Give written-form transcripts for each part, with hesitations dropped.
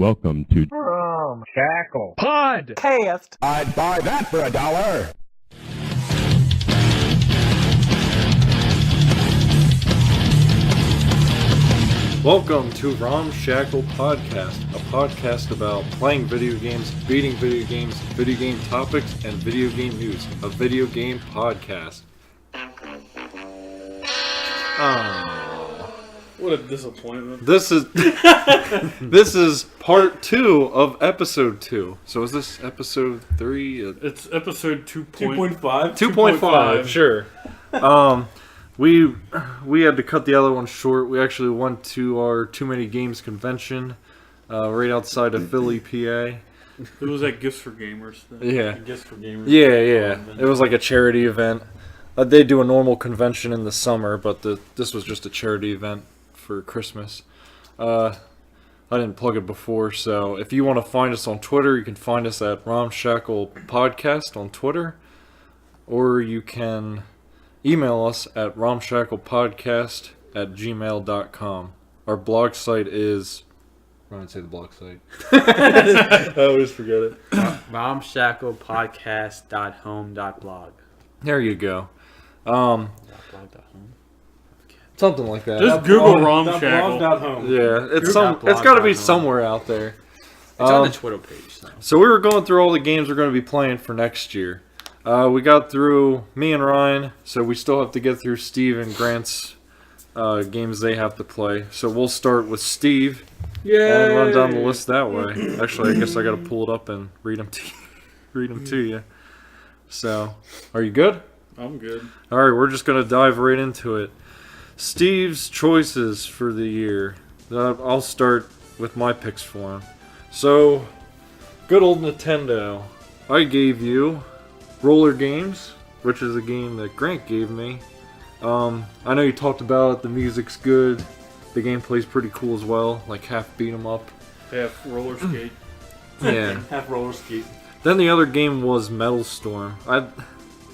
Welcome to Romshackle Podcast. I'd buy that for $1. Welcome to Romshackle Podcast, a podcast about playing video games, beating video games, video game topics, and video game news. A video game podcast. What a disappointment. This is part 2 of episode 2. So is this episode 3? It's episode 2.5? 2.5, sure. We had to cut the other one short. We actually went to our Too Many Games convention right outside of Philly, PA. It was at Gifts for Gamers thing. Yeah. Gifts for Gamers. Yeah. It was like a charity event. They do a normal convention in the summer, but this was just a charity event for Christmas. I didn't plug it before, so if you want to find us on Twitter, you can find us at Romshackle Podcast on Twitter, or you can email us at romshacklepodcast@gmail.com. Our blog site is... I don't say the blog site. I always forget it. romshacklepodcast.home.blog. There you go. Something like that. Just Google Romshackle. Yeah, it's got to be somewhere out there. It's on the Twitter page. So we were going through all the games we're going to be playing for next year. We got through me and Ryan, so we still have to get through Steve and Grant's games they have to play. So we'll start with Steve and run down the list that way. Actually, I guess I got to pull it up and read them to you. So, are you good? I'm good. All right, we're just going to dive right into it. Steve's choices for the year. I'll start with my picks for him. So, good old Nintendo. I gave you Roller Games, which is a game that Grant gave me. I know you talked about it. The music's good. The gameplay's pretty cool as well. Like half beat 'em up. Half roller skate. Yeah. Half roller skate. Then the other game was Metal Storm.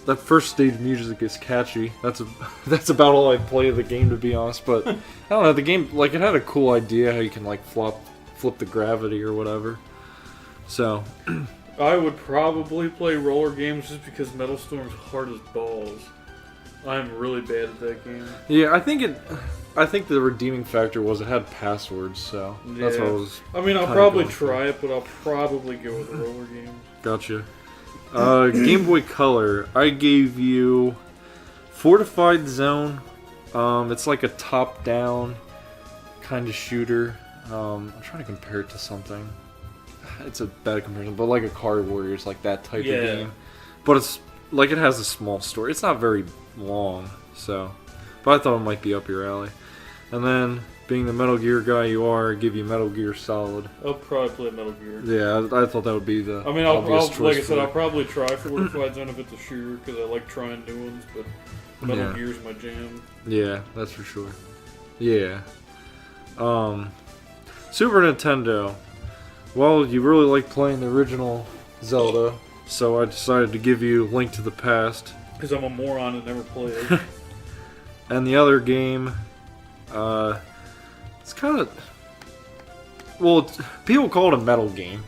That first stage music is catchy. That's about all I play of the game, to be honest. But I don't know, the game, like, it had a cool idea how you can like flip the gravity or whatever. So I would probably play roller games just because Metal Storm's hard as balls. I'm really bad at that game. yeah, I think the redeeming factor was it had passwords. So that's what I was. I mean, I'll kinda probably going try it, but I'll probably go with roller games. Gotcha. Game Boy Color, I gave you Fortified Zone. It's like a top-down kind of shooter. I'm trying to compare it to something. It's a bad comparison, but like a Card Warriors, like that type of game. But it's like it has a small story. It's not very long, so. But I thought it might be up your alley. And then, being the Metal Gear guy you are, I give you Metal Gear Solid. I'll probably play Metal Gear. Yeah, I thought that would be the. I mean, obvious choice like I said, for I'll probably try Fortified Zone if it's a shooter because I like trying new ones. But Metal Gear's my jam. Yeah, that's for sure. Yeah. Super Nintendo. Well, you really like playing the original Zelda, so I decided to give you Link to the Past. Because I'm a moron and never played. And the other game, it's kind of... Well, people call it a metal game.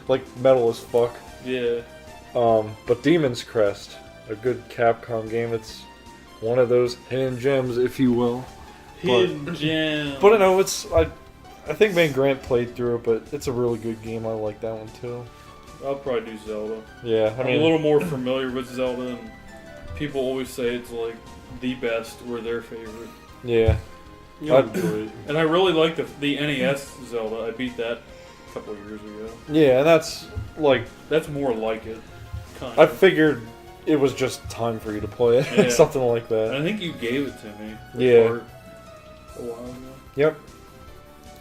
Like, metal as fuck. Yeah. But Demon's Crest, a good Capcom game. It's one of those hidden gems, if you will. Hidden gem. But I know I think me and Grant played through it, but it's a really good game. I like that one too. I'll probably do Zelda. Yeah, I'm a little more familiar with Zelda, and people always say it's like the best or their favorite. Yeah. And I really like the NES Zelda. I beat that a couple of years ago. Yeah, and that's more like it. Kind I of. figured it was just time for you to play it. Yeah. Something like And that. I think you gave it to me. Yeah. A while ago. Yep.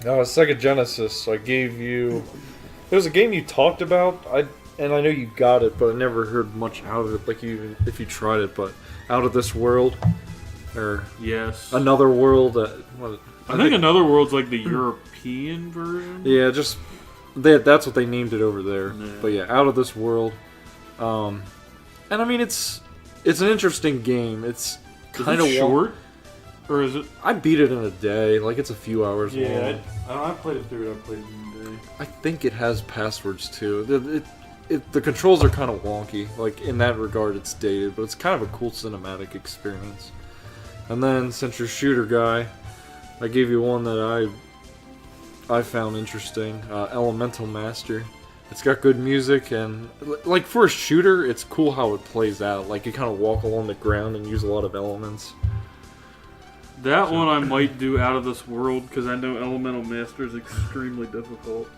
Sega Genesis, I gave you... It was a game you talked about, and I know you got it, but I never heard much out of it, like even if you tried it, but Out of This World, or Yes. Another World, I think Another World's like the European version. Yeah, just... that's what they named it over there. Yeah. But yeah, Out of This World. And I mean, it's an interesting game. It's kind of short. Or is it? I beat it in a day. Like, it's a few hours long. Yeah, I played it through. I played it in a day. I think it has passwords too. The controls are kind of wonky. Like, in that regard, it's dated, but it's kind of a cool cinematic experience. And then, since you're a shooter guy, I gave you one that I found interesting. Elemental Master. It's got good music, and like for a shooter, it's cool how it plays out. Like, you kind of walk along the ground and use a lot of elements. That one I might do out of this world, because I know Elemental Master is extremely difficult.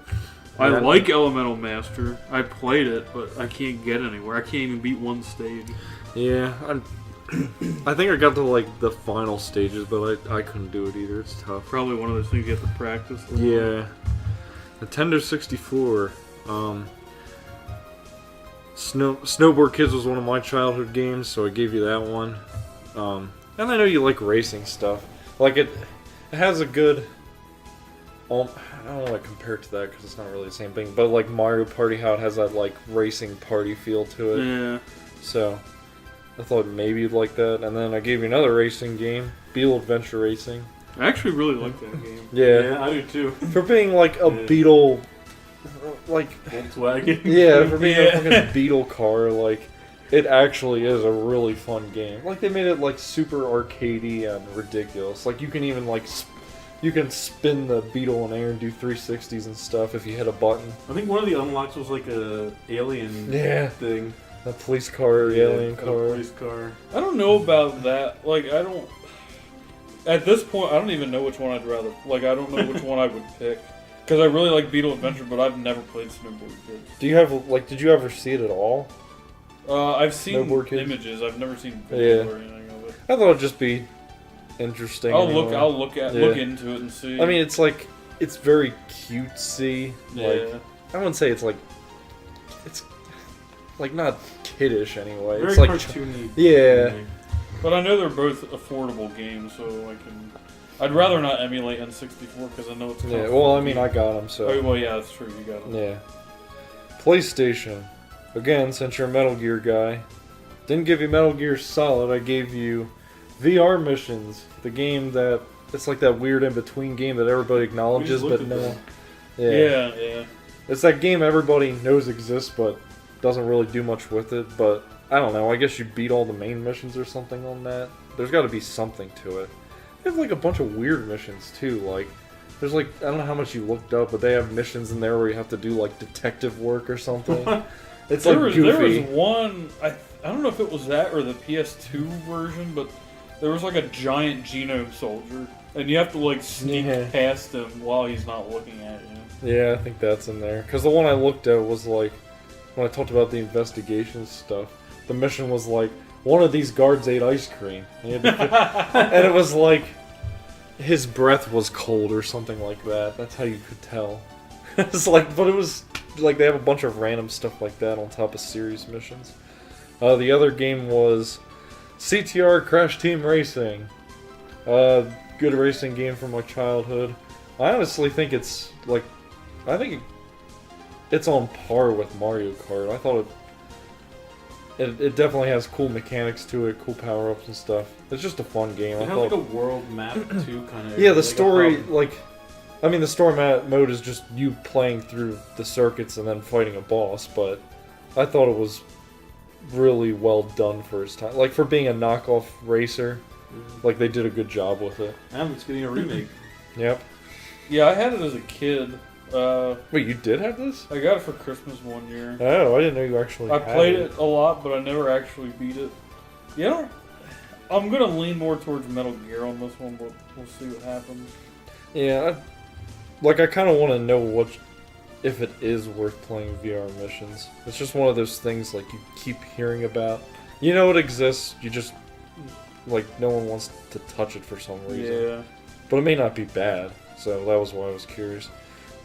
I like Elemental Master. I played it, but I can't get anywhere. I can't even beat one stage. Yeah, I think I got to like the final stages, but I couldn't do it either. It's tough. Probably one of those things you have to practice. Yeah. Nintendo 64. Snowboard Kids was one of my childhood games, so I gave you that one. And I know you like racing stuff. Like, it has a good... I don't want to compare it to that because it's not really the same thing, but like Mario Party, how it has that like racing party feel to it. Yeah. So, I thought maybe you'd like that. And then I gave you another racing game, Beetle Adventure Racing. I actually really like that game. Yeah. I do too. For being like a Beetle... like... Volkswagen. Yeah, for being a fucking Beetle car, like... It actually is a really fun game. Like, they made it, like, super arcadey and ridiculous. Like, you can even, like, you can spin the Beetle in air and do 360s and stuff if you hit a button. I think one of the unlocks was, like, a alien thing. A police car, alien car. Police car. I don't know about that. Like, I don't... At this point, I don't even know which one I'd rather... Like, I don't know which one I would pick. Because I really like Beetle Adventure, but I've never played Snowboard Kids. Do you have, like, did you ever see it at all? I've seen images. I've never seen video or anything of it. I thought it'd just be interesting. I'll look into it and see. I mean, it's like, it's very cutesy. Yeah. Like, I wouldn't say it's like not kiddish anyway. Very it's like cartoony. Yeah. But I know they're both affordable games, so I'd rather not emulate N64 because I know it's. Yeah. Well, I mean, I got them, so. Oh, well, yeah, that's true. You got them. Yeah. PlayStation. Again, since you're a Metal Gear guy, didn't give you Metal Gear Solid. I gave you VR Missions, the game that it's like that weird in-between game that everybody acknowledges, but no. Yeah. It's that game everybody knows exists, but doesn't really do much with it. But I don't know. I guess you beat all the main missions or something on that. There's got to be something to it. They have like a bunch of weird missions too. Like, there's like, I don't know how much you looked up, but they have missions in there where you have to do like detective work or something. There was one, I don't know if it was that or the PS2 version, but there was like a giant genome soldier, and you have to like sneak past him while he's not looking at you. Yeah, I think that's in there. Because the one I looked at was like, when I talked about the investigation stuff, the mission was like, one of these guards ate ice cream. And it was like, his breath was cold or something like that. That's how you could tell. It's like, but it was... Like, they have a bunch of random stuff like that on top of serious missions. The other game was CTR Crash Team Racing. Good racing game from my childhood. I honestly think it's, like... I think it's on par with Mario Kart. I thought it definitely has cool mechanics to it, cool power-ups and stuff. It's just a fun game. It has like a world map, too, kind of. Yeah, the story, I mean, the story mode is just you playing through the circuits and then fighting a boss, but I thought it was really well done for its time. Like, for being a knockoff racer, like, they did a good job with it. And it's getting a remake. Yep. Yeah, I had it as a kid. Wait, you did have this? I got it for Christmas one year. Oh, I didn't know you actually I had played it a lot, but I never actually beat it. Yeah, I'm going to lean more towards Metal Gear on this one, but we'll see what happens. Yeah, I kind of want to know if it is worth playing VR missions. It's just one of those things, like, you keep hearing about. You know it exists, you just, like, no one wants to touch it for some reason. Yeah. But it may not be bad, so that was why I was curious.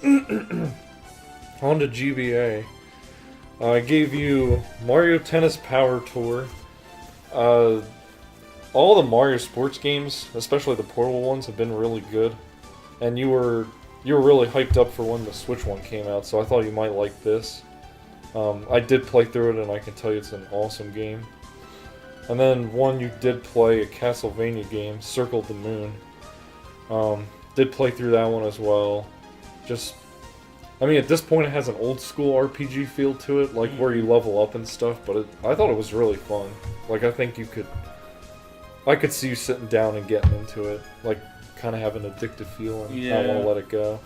On to GBA. I gave you Mario Tennis Power Tour. All the Mario sports games, especially the portable ones, have been really good. And you were really hyped up for when the Switch one came out, so I thought you might like this. I did play through it, and I can tell you it's an awesome game. And then one you did play, a Castlevania game, Circle the Moon. Did play through that one as well. Just I mean, at this point, it has an old school RPG feel to it, like where you level up and stuff. But I thought it was really fun. Like, I think I could see you sitting down and getting into it, like kind of have an addictive feel, and not want to let it go.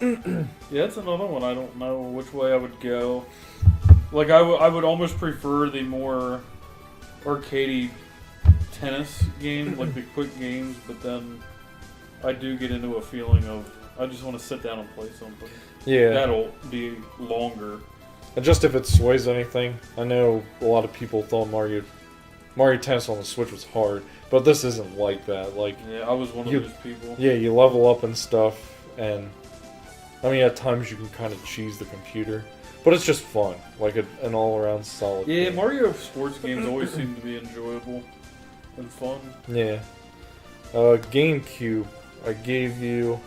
Yeah, that's another one. I don't know which way I would go. Like, I would almost prefer the more arcadey tennis game, like the quick games, but then I do get into a feeling of I just want to sit down and play something. Yeah. That'll be longer. And just if it sways anything, I know a lot of people thought Mario Tennis on the Switch was hard, but this isn't like that. Like, yeah, I was one of those people. Yeah, you level up and stuff, and I mean, at times you can kind of cheese the computer, but it's just fun, like an all-around solid game. Mario sports games always seem to be enjoyable and fun. Yeah. GameCube, I gave you...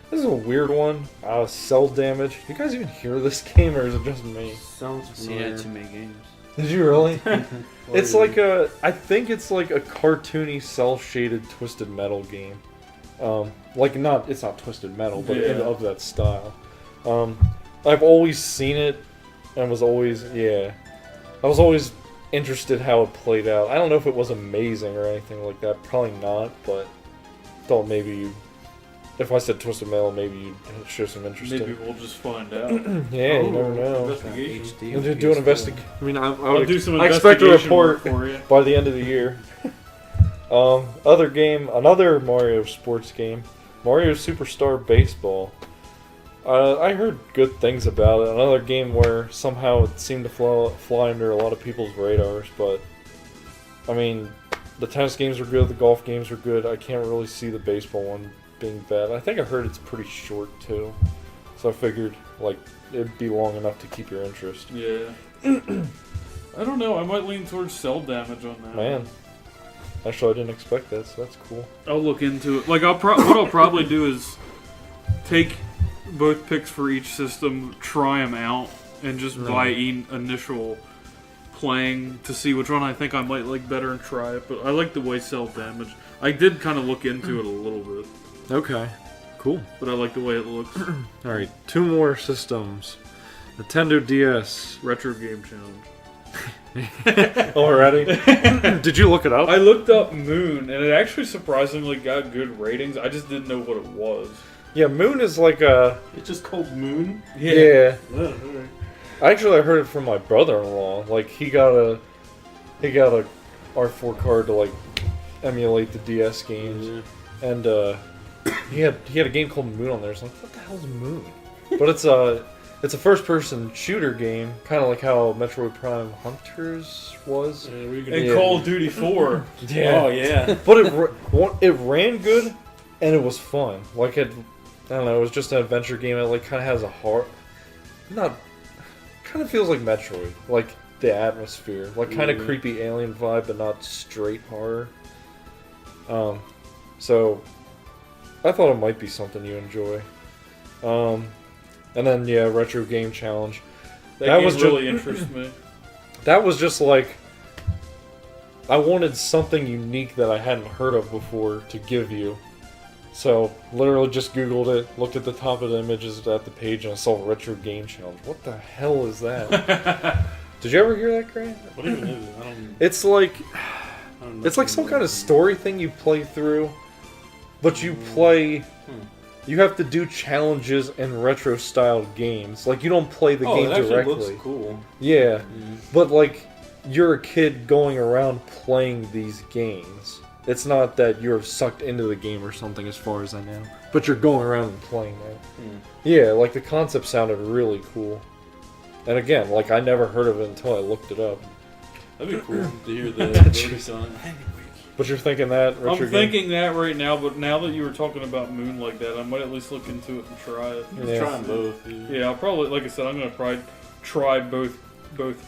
This is a weird one. Cell Damage. You guys even hear this game, or is it just me? Sounds familiar. Too many games. Did you really? It's like I think it's like a cartoony, cell-shaded Twisted Metal game. It's not Twisted Metal, but of that style. I've always seen it, and was always interested how it played out. I don't know if it was amazing or anything like that. Probably not, but thought maybe if I said Twisted Metal, maybe you'd show some interest. Maybe we'll just find out. You never know. Investigation. Do an investigation. I mean, I'll do some I expect a investigation report for you by the end of the year. Another Mario sports game, Mario Superstar Baseball. I heard good things about it. Another game where somehow it seemed to fly under a lot of people's radars, but I mean, the tennis games are good, the golf games are good. I can't really see the baseball one being bad. I think I heard it's pretty short too, so I figured like it'd be long enough to keep your interest. Yeah. I don't know. I might lean towards Cell Damage on that. Man, actually, I didn't expect that, so that's cool. I'll look into it. Like, what I'll probably do is take both picks for each system, try them out, and just buy initial playing to see which one I think I might like better and try it. But I like the way Cell Damage. I did kind of look into it a little bit. Okay. Cool. But I like the way it looks. Alright, 2 more systems. Nintendo DS. Retro Game Challenge. Already? Did you look it up? I looked up Moon, and it actually surprisingly got good ratings. I just didn't know what it was. Yeah, Moon is like a... It's just called Moon? Yeah. Oh, alright. Actually, I heard it from my brother-in-law. Like, he got a R4 card to, like, emulate the DS games. Mm-hmm. And, he had a game called Moon on there. So I was like, what the hell's Moon? But it's a first-person shooter game, kind of like how Metroid Prime Hunters was. And Call of Duty 4. Yeah. Oh, yeah. But it ran good, and it was fun. Like, I don't know, it was just an adventure game. It, like, kind of has a heart. Kind of feels like Metroid. Like, the atmosphere. Like, kind of creepy alien vibe, but not straight horror. So... I thought it might be something you enjoy. And then, Retro Game Challenge. That was really interests me. That was just like... I wanted something unique that I hadn't heard of before to give you. So, literally just Googled it, looked at the top of the images at the page, and I saw Retro Game Challenge. What the hell is that? Did you ever hear that, Grant? What even is it? It's like... It's like some kind of story thing you play through. But you play... You have to do challenges in retro-styled games. Like, you don't play the game directly. Oh, it looks cool. Yeah. But, like, you're a kid going around playing these games. It's not that you're sucked into the game or something, as far as I know. But you're going around and playing it. Yeah, like, the concept sounded really cool. And again, like, I never heard of it until I looked it up. That'd be cool to hear the voice on it. But you're thinking that? Thinking that right now, but now that you were talking about Moon like that, I might at least look into it and try it. Just try them both. Yeah, I'll probably, like I said, I'm going to probably try both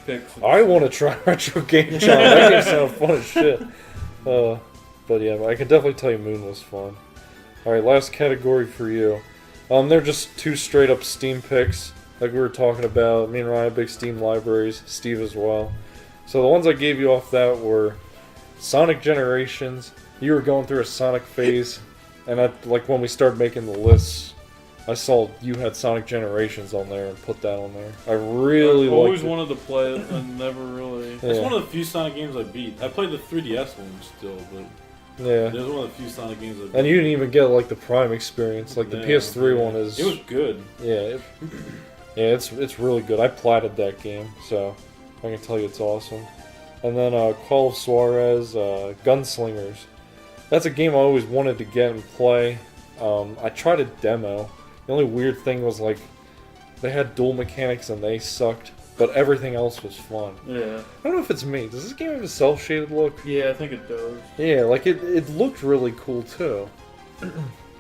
picks. I want to try Retro Game Challenge. That game sounds fun as shit. But yeah, I can definitely tell you Moon was fun. Alright, last category for you. They're just 2 straight up Steam picks, like we were talking about. Me and Ryan have big Steam libraries, Steve as well. So the ones I gave you off that were Sonic Generations. You were going through a Sonic phase, and like when we started making the lists, I saw you had Sonic Generations on there and put that on there. I really I always liked it. wanted to play it and never really. It's one of the few Sonic games I beat. I played the 3DS one still, but Yeah. it was one of the few Sonic games I beat. And you didn't even get like the Prime experience. Like the PS3 one is. It was good. Yeah. It's really good. I platted that game, so I can tell you it's awesome. And then Call of Suarez, Gunslingers. That's a game I always wanted to get and play. I tried a demo. The only weird thing was like they had dual mechanics and they sucked, but everything else was fun. Yeah. I don't know if it's me. Does this game have a cel-shaded look? Yeah, I think it does. Yeah, like it looked really cool too.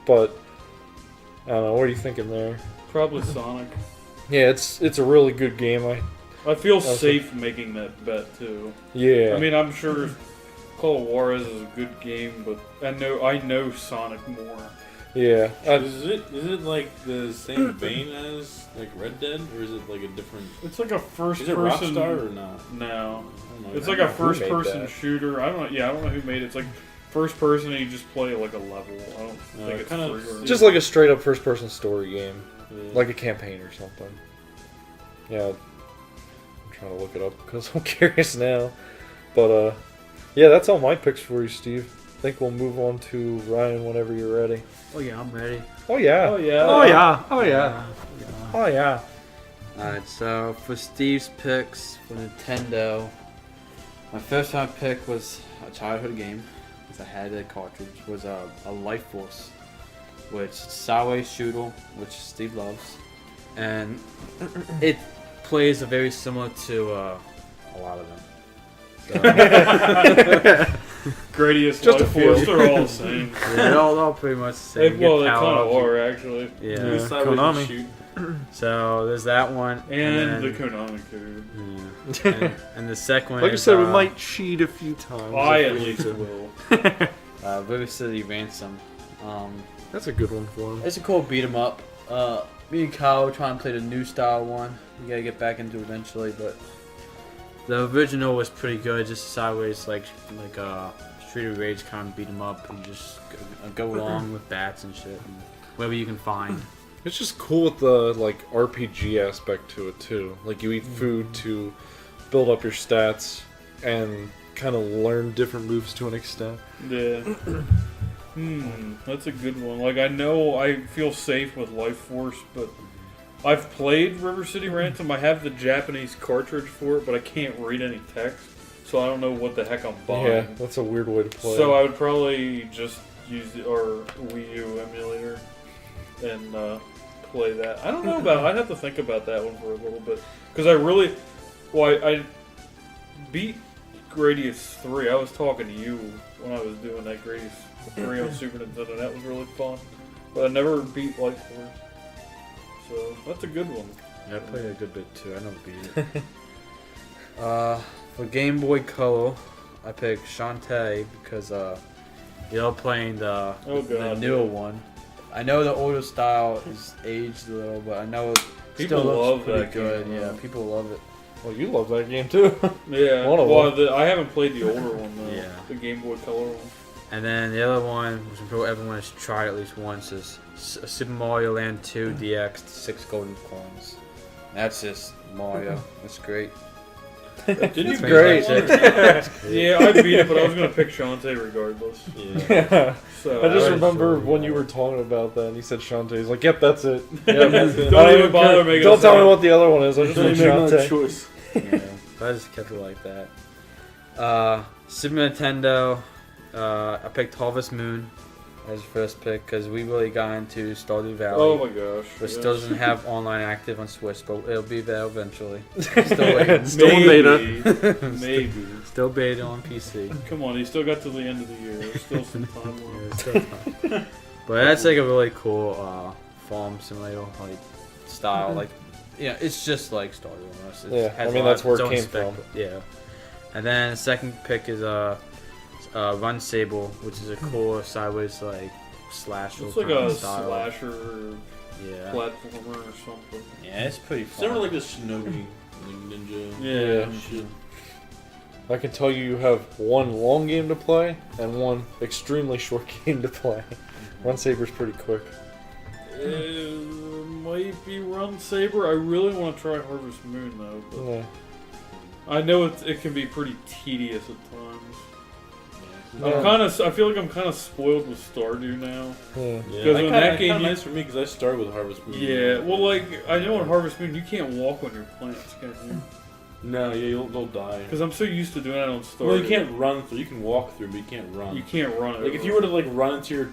But I don't know. What are you thinking there? Probably Sonic. Yeah, it's a really good game. I feel safe making that bet too. Yeah. I mean, I'm sure Call of Juarez is a good game, but I know Sonic more. Yeah. Is it like the same vein as like Red Dead, or is it like a different? It's like a first Is it person. Rockstar or no? No. I don't know. It's I like don't a know. first made person that? shooter. I don't know who made it. It's like first person and you just play like a level. I don't think it's kind of free or just like a straight up first person story game. Yeah. Like a campaign or something. Yeah. I'm trying to look it up because I'm curious now. But yeah, that's all my picks for you, Steve. I think we'll move on to Ryan whenever you're ready. Oh yeah, I'm ready. Oh yeah. Oh yeah. Oh yeah. Oh yeah. Oh yeah. Alright, so for Steve's picks for Nintendo, my first round pick was a childhood game, because I had a cartridge, was a Life Force, which sideways shooter, which Steve loves, and it plays very similar to a lot of them. So, Gradius, Just a Life Force, few. they're all the same. yeah, they're all pretty much the same. Well, Get they kind of power-ups. are actually. Yeah. Do sideways Konami. and shoot. So there's that one, And then, the Konami code. yeah. and the second one Like I is, said, we might cheat a few times. I if at we need least to. will. River City Ransom. That's a good one for him. It's a cool beat 'em up. Me and Kyle were trying to play the new style one. We gotta get back into it eventually, but the original was pretty good. Just sideways, like Street of Rage kind of beat 'em up, and just go along with bats and shit, and whatever you can find. It's just cool with the like RPG aspect to it too. Like you eat food to build up your stats and kind of learn different moves to an extent. Yeah. That's a good one. Like, I know I feel safe with Life Force, but I've played River City Ransom. I have the Japanese cartridge for it, but I can't read any text, so I don't know what the heck I'm buying. Yeah, that's a weird way to play. So I would probably just use our Wii U emulator and play that. I don't know about. I'd have to think about that one for a little bit, because I beat Gradius 3. I was talking to you when I was doing that Gradius 3 on Super Nintendo. That was really fun, but I never beat Life Force. So that's a good one. Yeah, I played a good bit too. I never beat it. For Game Boy Color, I picked Shantae because you're playing the newer one. I know the older style is aged a little, but I know it People still looks love pretty that good. game, Yeah, though. people love it. well, you love that game too. Yeah. One of them. I haven't played the older one though. Yeah. The Game Boy Color one. And then the other one, which I'm sure everyone has tried at least once, is Super Mario Land 2 DX 6 Golden Coins. That's just Mario. That's great. Didn't you beat great. that one? Yeah, I beat it, but I was gonna pick Shantae regardless. Yeah. So I just Alright, remember so, when yeah. you were talking about that and you said Shantae. He's like, yep, that's it. Don't I even bother making. Don't a tell me sound. what the other one is. I just Don't want even make another Shantae. choice. Yeah, but I just kept it like that. Super Nintendo, I picked Harvest Moon as first pick because we really got into Stardew Valley. Oh my gosh. But yes. still doesn't have online active on Switch, but it'll be there eventually. Still waiting. Still in beta. Maybe. Still beta on PC. Come on, you still got to the end of the year. There's still some time Yeah, left. there's still time. But that's like a really cool farm simulator like style. Like, yeah, it's just like Stardew almost. It Yeah, has I mean, a lot that's of where its it own came spec, from. Yeah. And then the second pick is Run Sable, which is a cool sideways like slasher It's like kind of a style. slasher Yeah. platformer or something. Yeah, it's pretty It's fun. never like a Shinobi like ninja. Yeah. Shit. I can tell you have one long game to play and one extremely short game to play. Run Saber's pretty quick. It might be Run Saber. I really want to try Harvest Moon though. But Yeah. I know it can be pretty tedious at times. Yeah. I feel like I'm kind of spoiled with Stardew now. Yeah. Yeah, in that game, kind you- of nice for me because I started with Harvest Moon. Yeah, well, like I know in Harvest Moon you can't walk on your plants, can you? No, yeah, they'll die. Because I'm so used to doing that on Stardew. Well, you can't run through. You can walk through, but you can't run. You can't run it. Like if you were to like run into your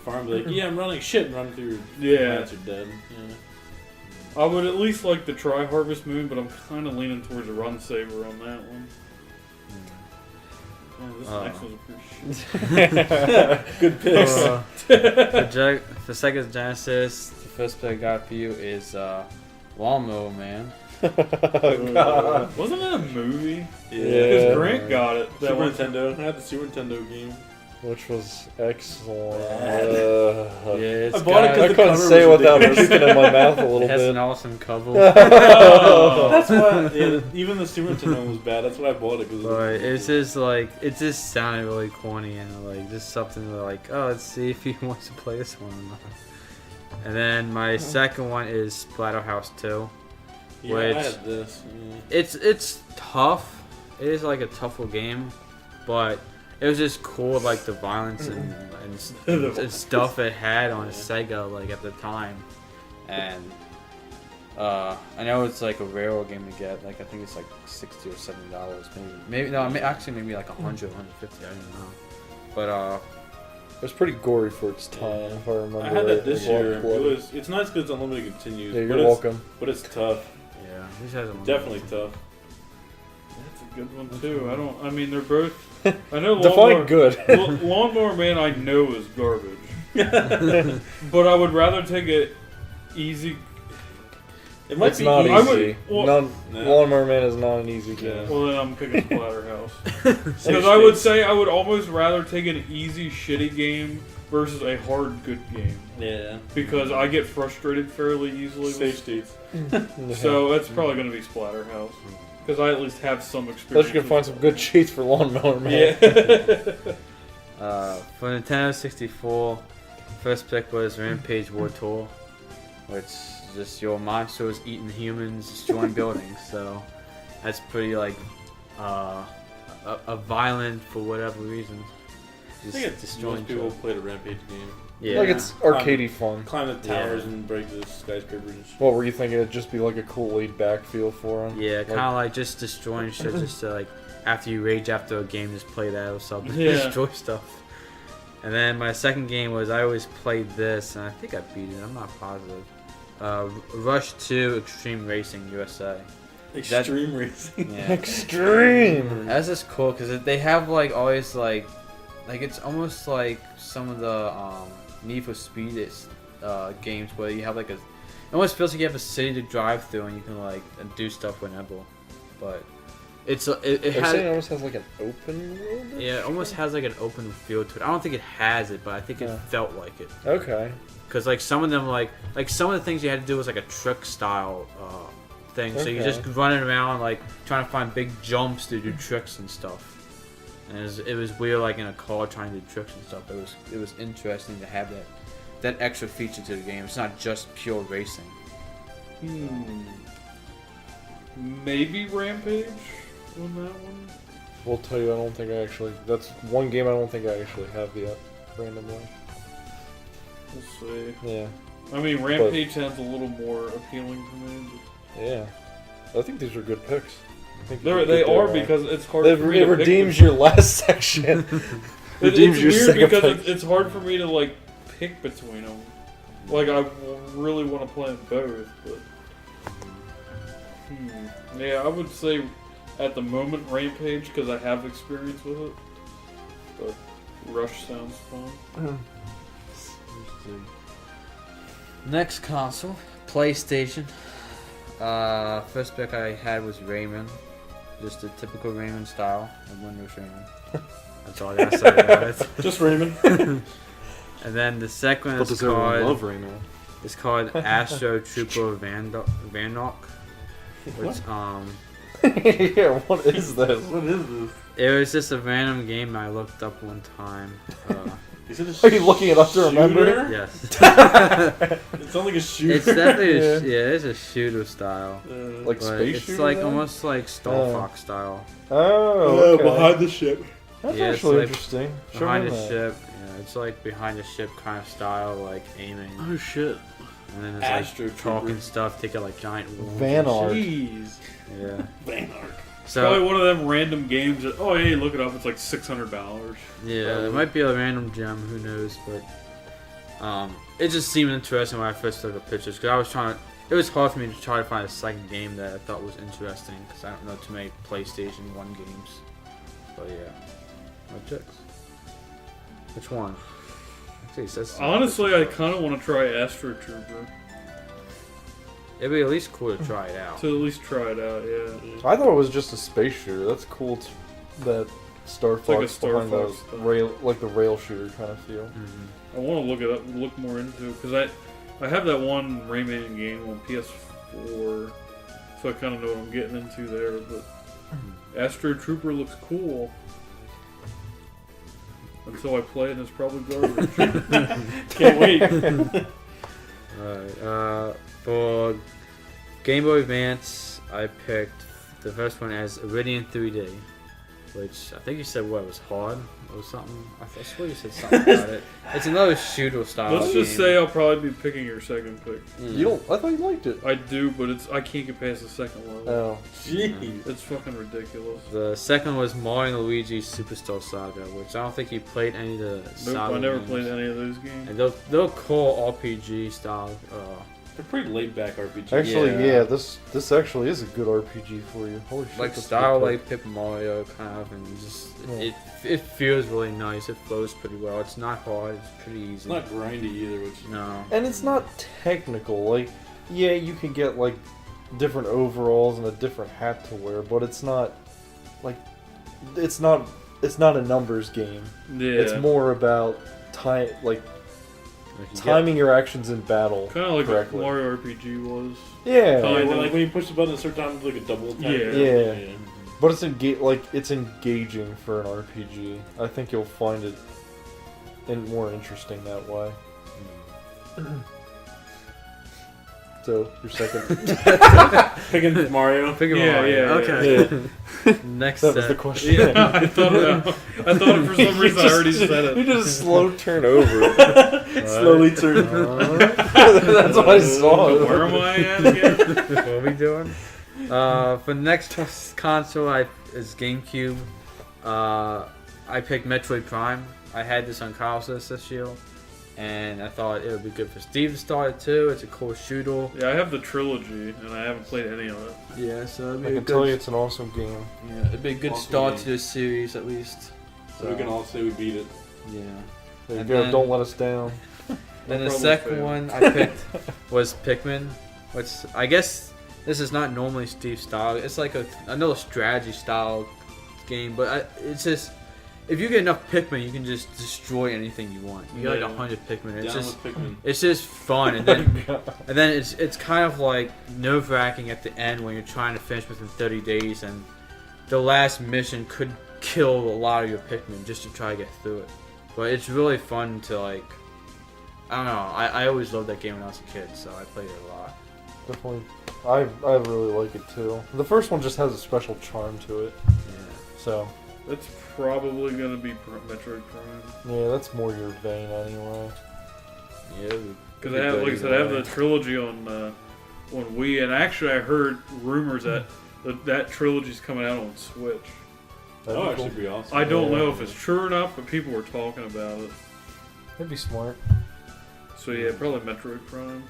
farm, be like, yeah, I'm running shit, and run through. Yeah. Plants are dead. Yeah. I would at least like to try Harvest Moon, but I'm kind of leaning towards a Run Saber on that one. Yeah, this next one's pretty shit. Good picks. For Sega Genesis, the first pick I got for you is Lawnmower Man. God. Wasn't it a movie? Yeah. Because Grant got it. That Super one. Nintendo. I had the Super Nintendo game. Which was excellent. Yeah, it's I bought it got- 'cause I the couldn't cover say it was without ridiculous. puking in my mouth a little it has bit. an awesome cover. That's why. Yeah, even the Super Nintendo one was bad. That's why I bought it. Cause But it's just like it just sounded really corny and like just something like, oh, let's see if he wants to play this one or not. And then my second one is Splatterhouse 2. yeah, which- I had this. It's tough. It is like a tougher game, but it was just cool, like the violence and stuff it had on Sega like at the time. And I know it's like a rare game to get. Like I think it's like $60 or $70, maybe no, actually maybe like 100, 150. I don't know. But It was pretty gory for its time, if I remember. I had that right. this A lot year. of blood. It's nice because it's unlimited continues. Yeah, but you're it's, welcome. But it's tough. yeah, this has a Definitely tough. That's a good one too. I mean, they're both. I know Define good. Lawnmower Man, I know is garbage. But I would rather take it easy. It might It's be not easy. I would- easy. well- Lawnmower Man is not an easy game. Well, then I'm picking Splatterhouse. Because I would say I would almost rather take an easy, shitty game versus a hard, good game. Yeah. Because I get frustrated fairly easily. Safe With, states. so it's probably going to be Splatterhouse. Because I at least have some Unless experience. you can find some good cheats for Lawnmower Man. Yeah. For Nintendo 64, first pick was Rampage War Tour, which is just your monsters eating humans, destroying buildings. So that's pretty like a violent for whatever reason. I Just think it's destroying most people stuff. played a Rampage game. Yeah. Like it's arcadey fun. Climb the towers Yeah. and break the skyscrapers and shit. What were you thinking? It'd just be like a cool laid back feel for him? Yeah, kind of like just destroying shit, just to like after you rage after a game, just play that or something, Yeah. destroy stuff. And then my second game was I always played this, and I think I beat it. I'm not positive. Rush 2 Extreme Racing USA. Extreme racing. Yeah, Extreme. that's just cool because they have like always like it's almost like some of the Need for Speed games where you have like it almost feels like you have a city to drive through and you can like do stuff whenever, but it They're has saying it almost has like an open world? yeah, it almost has like an open feel to it. I don't think it has it, but I think it Yeah. felt like it. Okay. Because like some of them like some of the things you had to do was like a trick style thing. So you're Okay. just running around like trying to find big jumps to do tricks and stuff. And it was weird like in a car trying to do tricks and stuff. It was interesting to have that extra feature to the game. It's not just pure racing. Maybe Rampage on that one. We'll tell you, I don't think I actually. That's one game I don't think I actually have yet, randomly. We'll see. Yeah. I mean, Rampage sounds a little more appealing to me. Yeah. I think these are good picks. I think They you they did are right. because it's hard It for me to pick redeems between- your last section. redeems It's your weird second because pick. it's hard for me to like pick between them. Like I really want to play them both, but yeah, I would say at the moment Rampage because I have experience with it. But Rush sounds fun. Next console, PlayStation. First pick I had was Rayman, just a typical Rayman style of Windows Rayman. That's all I gotta say about it. Just Raymond. And then the second But is does everyone love called Rayman? it's called Astro Trooper Vandok, which Yeah, what is this? What is this? it was just a random game I looked up one time. Is it Are you looking it up to remember? shooter? Yes. It sounds like a shooter. It's definitely Yeah. it's a shooter style. Like But space it's shooter? like then? almost like Star Fox style. Oh, okay. behind the ship. That's Yeah, it's actually like interesting. Show Behind me the that. ship, yeah, it's like behind the ship kind of style, like aiming, Oh shit. and then there's Astro like talking Trooper. stuff, taking like giant wounds and Van shit. Ark. Jeez. Yeah. Van Ark. Probably So one of them random games that, oh hey, look it up, it's like $600. yeah, it might be a random gem, who knows? But it just seemed interesting when I first looked at pictures because I was trying to. It was hard for me to try to find a second game that I thought was interesting because I don't know too many PlayStation 1 games. But yeah, my checks. Which one? Actually, it says Honestly, I kind of want to try Astro Trooper. It'd be at least cool to try it out. To at least try it out, yeah. I thought it was just a space shooter. That's cool. That Star Fox like a Star behind Fox the stuff. rail, like the rail shooter kind of feel. Mhm. I want to look it up, look more into it because I have that one Rayman game on PS4, so I kind of know what I'm getting into there. But Astro Trooper looks cool until I play it, and it's probably garbage. Can't wait. Alright, for Game Boy Advance, I picked the first one as Iridium 3D, which I think you said what, it was hard or something? I swear you said something about it. It's another shooter style Let's just game. say I'll probably be picking your second pick. You don't? I thought you liked it. I do, but I can't get past the second level. Oh, Jeez. It's fucking ridiculous. The second was Mario and Luigi Superstar Saga, which I don't think you played any of the Nope, Saga I never games. played any of those games. And they'll call RPG style. They're pretty laid back RPG. actually, Yeah. yeah. This actually is a good RPG for you. Holy shit! Like that's style good like Paper Mario kind of, and just Yeah. it feels really nice. It flows pretty well. It's not hard. It's pretty easy. It's not grindy either, which No. And it's not technical. Like, yeah, you can get like different overalls and a different hat to wear, but it's not like it's not a numbers game. Yeah. It's more about time, like Like, you timing your actions in battle. Kind of like what correctly. Mario RPG was. Yeah, yeah, Kinda. like when you push the button at a certain time, it's like a double attack. Yeah. Yeah. but it's it's engaging for an RPG. I think you'll find it more interesting that way. So your second. Picking Mario. Pick a Yeah, Mario. yeah, Okay. Next That was the set. question. Yeah, I thought it for some reason. I already said You it. just slow turn over. Slowly turn. That's what I saw. Where am I at again? What are we doing? For next console, is GameCube. I picked Metroid Prime. I had this on Kyle's list this year, and I thought it would be good for Steve to start it too. It's a cool shooter. Yeah, I have the trilogy, and I haven't played any of it. Yeah, so it'd I be a can tell you good, it's an awesome game. yeah, it'd be a good Awesome start game. to this series at least. So we can all say we beat it. Yeah. There you And go. then- Don't let us down. Then the probably second fail. one I picked was Pikmin, which I guess this is not normally Steve's style. It's like another strategy style game, but it's just if you get enough Pikmin, you can just destroy anything you want. You get like Yeah. 100 Pikmin. It's Down just with Pikmin. it's just fun, and then it's kind of like nerve wracking at the end when you're trying to finish within 30 days, and the last mission could kill a lot of your Pikmin just to try to get through it. But it's really fun to like. I don't know. I always loved that game when I was a kid, so I played it a lot. Definitely. I really like it too. The first one just has a special charm to it. Yeah. So That's probably gonna be Metroid Prime. yeah, that's more your vein anyway. Yeah. Because I have, like I said, I have the trilogy on Wii, and actually I heard rumors that that trilogy's coming out on Switch. That'd Oh, be cool. actually be awesome. I don't Yeah. know if it's true or not, but people were talking about it. That'd be smart. So yeah, probably Metroid Prime,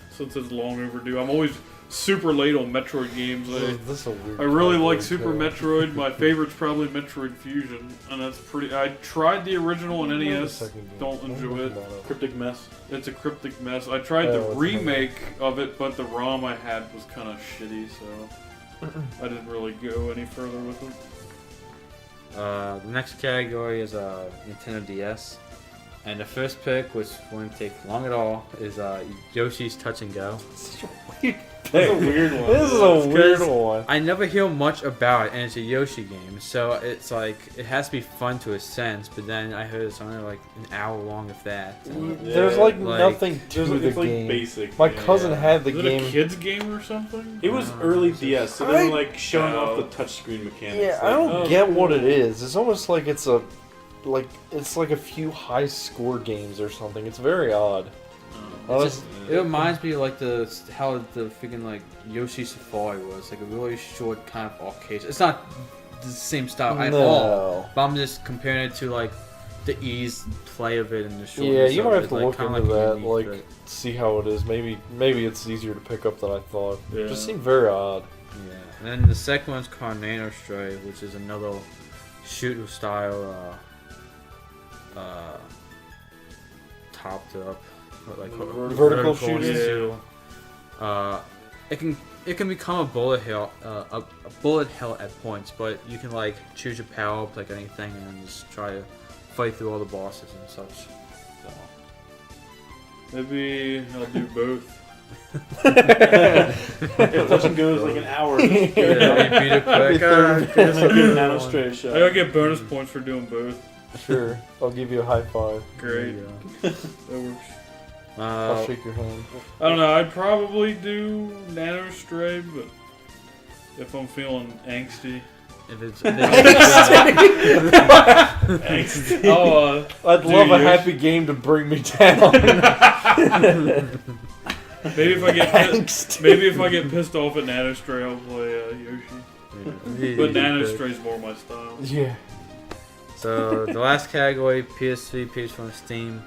since it's long overdue. I'm always super late on Metroid games. This is a weird I really like category, Super too. Metroid. My favorite's probably Metroid Fusion, and that's pretty. I tried the original on What's the NES. second game? Don't I'm enjoy looking it. that up. Cryptic mess. It's a cryptic mess. I tried Oh, the it's another- remake of it, but the ROM I had was kind of shitty, so I didn't really go any further with it. The next category is Nintendo DS, and the first pick, which won't take long at all, is Yoshi's Touch and Go. Such a weird That's a weird one. This is a weird 'Cause one. I never hear much about it, and it's a Yoshi game, so it's like it has to be fun to a sense. But then I heard it's only like an hour long, if that. There's like like, nothing to the It's like game. basic. My cousin had the Is it game. a kids game or something? It was early DS, so they were like showing off the touchscrone mechanics. Yeah, I like, don't get what it is. It's almost like it's a few high score games or something. It's very odd. It reminds me of like how the freaking like Yoshi Safari was, like a really short kind of arcade. It's not the same style at all, but I'm just comparing it to like the ease play of it and the short. Yeah, you might have to like, look kinda into that, unique, like but- see how it is. Maybe it's easier to pick up than I thought. Yeah. It just seemed very odd. Yeah, and then the second one's called Nano Stray, which is another shooter style, topped up, like Vertical shooter. Yeah. It can become a bullet hell, a bullet hell at points, but you can like choose your power up like anything and then just try to fight through all the bosses and such. So. Maybe I'll do both. It doesn't go like an hour. Yeah, you beat it quick. It's like a Nano Stray shot. I gotta get bonus points for doing both. Sure, I'll give you a high five. Great. That works. I'll shake your hand. I don't know. I'd probably do Nano Stray, but if I'm feeling angsty, If it's I'd love a happy game to bring me down. maybe if I get pissed off at Nano Stray, I'll play Yoshi. But Nano Stray's more my style. Yeah. So the last category, PS3, PS4, and Steam.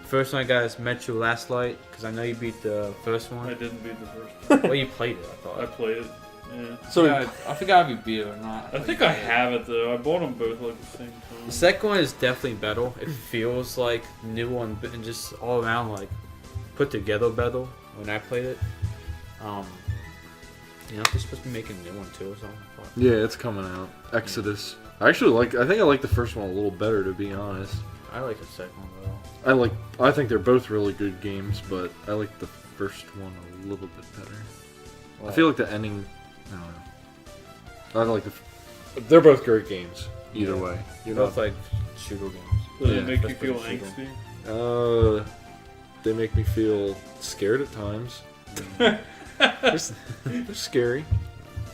First one I got is Metro Last Light, because I know you beat the first I one. didn't beat the first one. Well, you played it, I thought. I played it. Yeah. So I forgot if you beat it or not. I think I have it though. I bought them both like the same time. The second one is definitely better. It feels like new and just all around like put together better when I played it. You know, they're supposed to be making a new one too or something. Yeah, it's coming out. Exodus. I think I like the first one a little better, to be honest. I like the second one though. I think they're both really good games, but I like the first one a little bit better. I feel like the ending. I don't know. They're both great games. Either way, You're both like shooter games. Does Yeah, it make you that's feel pretty angsty? They make me feel scared at times. They're scary.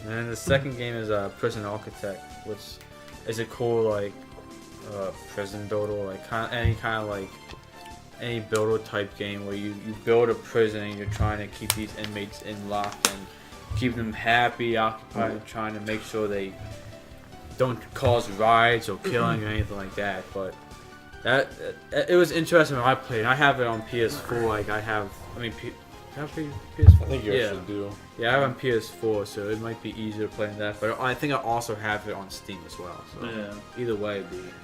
And then the second game is Prison Architect, which is a cool like prison builder, like any builder type game where you build a prison and you're trying to keep these inmates in lock and keep them happy, occupied, and trying to make sure they don't cause riots or killing or anything like that. But it was interesting when I played. I have it on PS4. Like I have PS4. I think you actually do. Yeah, I have it on PS4, so it might be easier to play than that. But I think I also have it on Steam as well. So Yeah. either way,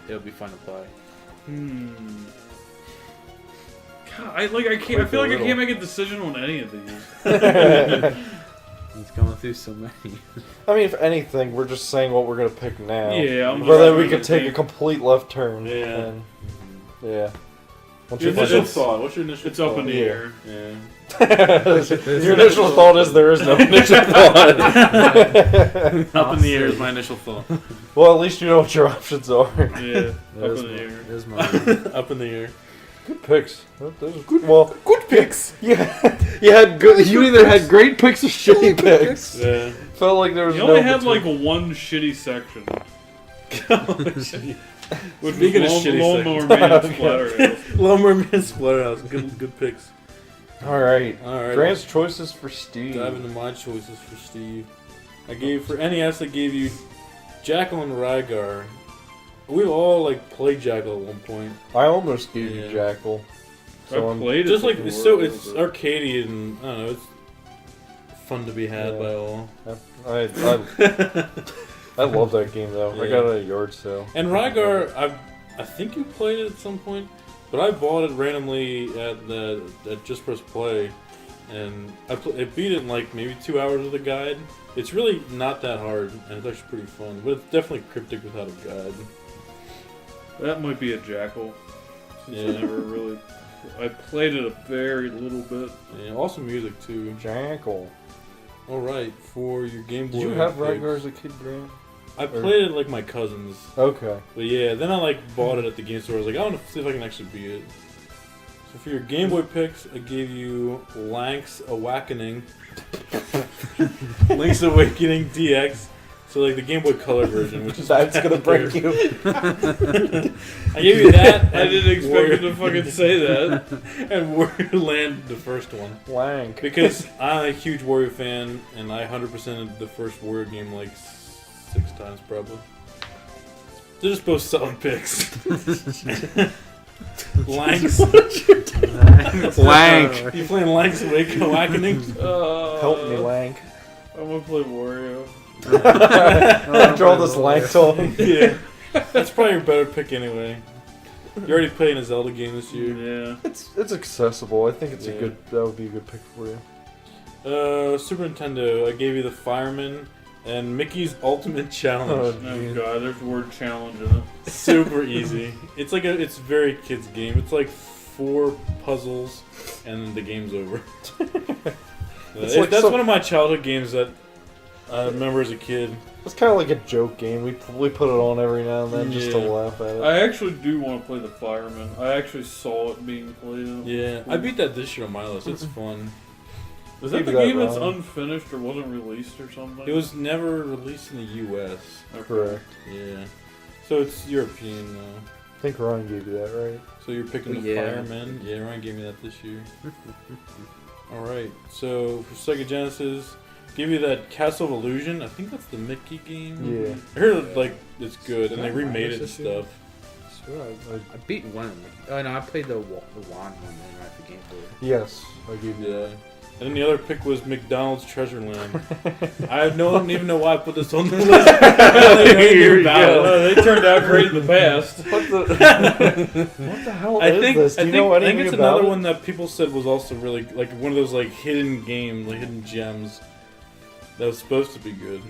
it'll be fun to play. God, I feel like I can't make a decision on any of these. He's going through so many. I mean, if anything, we're just saying what we're gonna pick now. Yeah, I'm But just then trying we to could take a think. complete left turn. Yeah. And, yeah. What's Your your initial initial thought? What's your initial It's up in the Yeah. air. Yeah. Your initial thought is there is no initial thought. Up in the air is my initial thought. Well, at least you know what your options are. Yeah, up in the air. There's mine. Up in the air. Good picks. Those are good. Well, Good picks. yeah, you had good. You either had great picks or shitty picks. Yeah. Felt like there was You no only had between. like one shitty section. Which Speaking of was shitty Lawnmower Man and Splatterhouse. Lumberman Splatterhouse. Good picks. All right. All right. Grant's choices for Steve. Dive into my choices for Steve. For NES, I gave you Jackal and Rygar. We all like played Jackal at one point. I almost gave Yeah. you Jackal. I So I'm played it Just like before it's a so little it's bit. arcadey and I don't know, it's fun to be had Yeah. by all. I love that game though. I Yeah. got it at a yard sale. And Rygar, I think you played it at some point, but I bought it randomly at Just Press Play, and I beat it in like maybe 2 hours with a guide. It's really not that hard, and it's actually pretty fun, but it's definitely cryptic without a guide. That might be a Jackal. Since Yeah. I never really. I played it a very little bit. Yeah, awesome music too. Jackal. All right, for your Game Boy. Did you have picks, Ragnar as a kid, Graham? I played it like my cousins. Okay. But yeah, then I bought it at the game store. I was like, I want to see if I can actually beat it. So for your Game Boy picks, I gave you Link's Awakening. Link's Awakening DX. So like the Game Boy Color version, which is That's gonna break you. I gave you that. I didn't expect you to fucking say that. And Warrior Land, the first one. Wank. Because I'm a huge Warrior fan, and I 100%ed the first Warrior game like 6 times probably. They're just both solid picks. Link's. Wank. You playing Link's Awakening? Help me, Wank. I'm gonna play Wario. After all this Lank talk. Yeah. That's probably your better pick anyway. You're already playing a Zelda game this year. Yeah. It's accessible. I think it's Yeah. that would be a good pick for you. Super Nintendo, I gave you the Fireman and Mickey's Ultimate Challenge. Oh god, there's the word challenge in it. Super easy. It's like it's very kids game. It's like 4 puzzles and then the game's over. That's one of my childhood games that I remember as a kid. It's kind of like a joke game. We put it on every now and then just to Yeah. laugh at it. I actually do want to play the Fireman. I actually saw it being played. Yeah, I beat that this year on my list. It's fun. Was that Maybe the that game that's wrong. unfinished or wasn't released or something? It was never released in the U.S. Correct. Yeah, so it's European now. I think Ryan gave you that, right? So you're picking the Yeah. Fireman. Yeah, Ryan gave me that this year. All right. So for Sega Genesis, give you that Castle of Illusion. I think that's the Mickey game. Yeah. I heard it's good, and they that remade it and Minus this year? stuff. I swear I beat one of them. Oh no, I played the wand one then right for Game Boy. yes, I gave you Yeah. And then the other pick was McDonald's Treasure Land. I don't even know why I put this on the list. I don't even Here know you about go. it. They turned out great in the past. What the hell I is think this? Do you know I think anything it's about another it? one that people said was also really like one of those like hidden games, like hidden gems that was supposed to be good.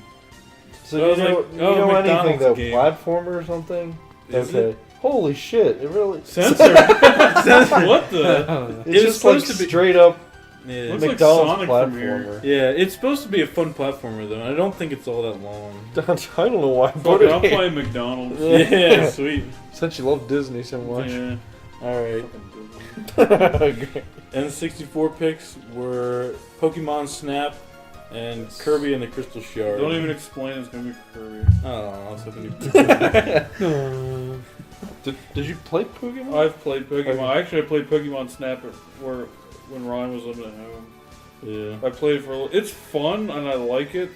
So I was you know, like, you oh, know anything McDonald's though? game. Platformer or something? Is Okay. it? Holy shit! It really. Censor. What the? It's It's just like supposed to be- straight up Yeah. Looks like McDonald's Sonic from here. platformer. Yeah, it's supposed to be a fun platformer though, and I don't think it's all that long. I don't know why I Fuck put it, it I'm here. playing McDonald's. Yeah, sweet. Since you love Disney so much. Yeah. Alright. Okay. N64 picks were Pokemon Snap and Kirby and the Crystal Shard. Don't even explain it's gonna be Kirby. Oh, I was hoping you Did you play Pokemon? I've played Pokemon. Actually, I played Pokemon Snap when Ryan was living at home. Yeah. I played it for a little. It's fun and I like it.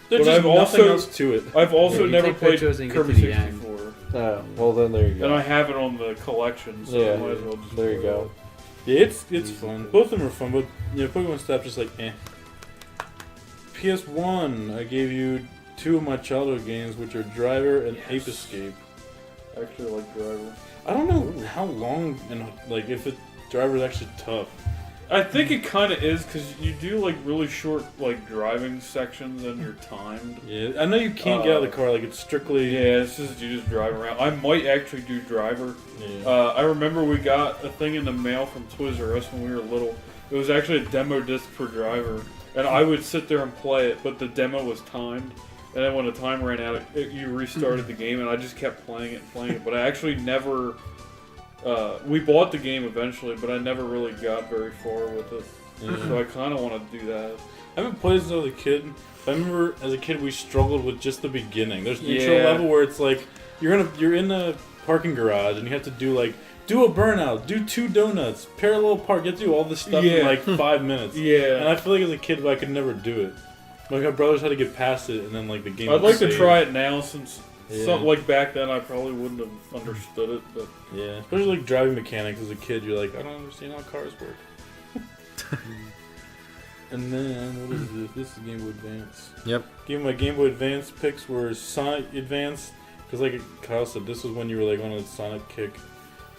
There's But just I've nothing also- else to it. I've also Yeah, you never take played pictures and get Kirby to the end. 64, Oh, well then there you go. and I have it on the collection, so Yeah, I might as well just. there you play go. Yeah, it's fun. Both of them are fun, but Pokemon Snap just like eh. PS1, I gave you 2 of my childhood games, which are Driver and Ape Escape. I actually like Driver. I don't know how long and like if Driver's actually tough. I think it kind of is because you do like really short like driving sections and you're timed. Yeah, I know you can't get out of the car. Like it's strictly. Yeah, it's just you just drive around. I might actually do Driver. Yeah. I remember we got a thing in the mail from Toys R Us when we were little. It was actually a demo disc for Driver, and I would sit there and play it, but the demo was timed. And then when the time ran out, you restarted the game, and I just kept playing it. But I actually never. We bought the game eventually, but I never really got very far with it. Yeah. So I kind of want to do that. I haven't played since I was a kid. But I remember as a kid we struggled with just the beginning. There's an intro Yeah. level where it's like you're in a parking garage and you have to do a burnout, do 2 donuts, parallel park. You have to do all this stuff in Yeah. like 5 minutes. And Yeah. I feel like as a kid I could never do it. Like my brothers had to get past it, and then like the game. I'd would like to save. try it now since. Yeah. Something like back then, I probably wouldn't have understood it, but Yeah, especially like driving mechanics as a kid. You're like, I don't understand how cars work. And then what is this? This is Game Boy Advance. Yep. My Game Boy Advance picks were Sonic Advance, because like Kyle said, this was when you were like on a Sonic kick.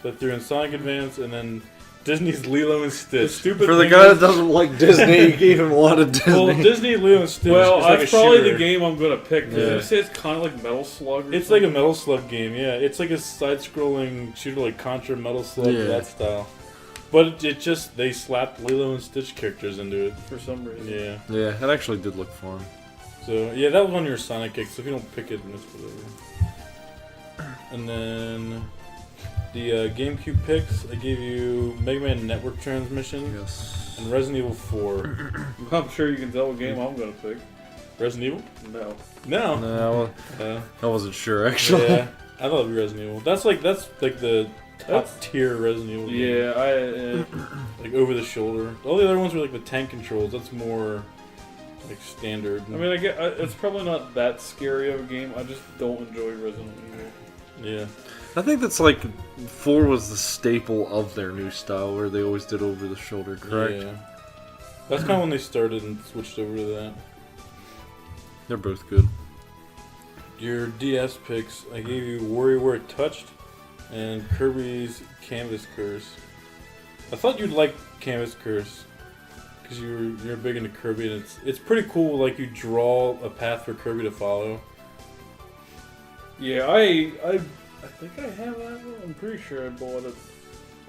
So I threw in Sonic Advance, and then Disney's Lilo and the Stitch. stupid For the thing guy is- that doesn't like Disney, you gave him a lot of Disney. Well, Disney Lilo and Stitch. well, is like that's a probably shooter. the game I'm gonna pick because Yeah. you say it's kind of like Metal Slug. Or It's like a something. Metal Slug game, yeah. It's like a side-scrolling shooter, like Contra, Metal Slug, Yeah. that style. But it just, they slapped Lilo and Stitch characters into it. For some reason. Yeah. Yeah, it actually did look fun. So, yeah, that was on your Sonic kick, so if you don't pick it, then it's whatever. And then the GameCube picks, I gave you Mega Man Network Transmission Yes. and Resident Evil 4. I'm sure you can tell what game I'm gonna pick. Resident Evil? No. No. No, Uh, I wasn't sure actually. yeah, I love Resident Evil. That's like the top tier Resident Evil game. Yeah, Like over the shoulder. All the other ones were like the tank controls. That's more like standard. I mean, it's probably not that scary of a game. I just don't enjoy Resident Evil. yeah. I think that's like 4 was the staple of their new style, where they always did over the shoulder. Correct? Yeah. That's kind of when they started and switched over to that. They're both good. Your DS picks, I gave you WarioWare Touched and Kirby's Canvas Curse. I thought you'd like Canvas Curse because you're big into Kirby, and it's pretty cool. Like, you draw a path for Kirby to follow. Yeah, I think I have that one. I'm pretty sure I bought it.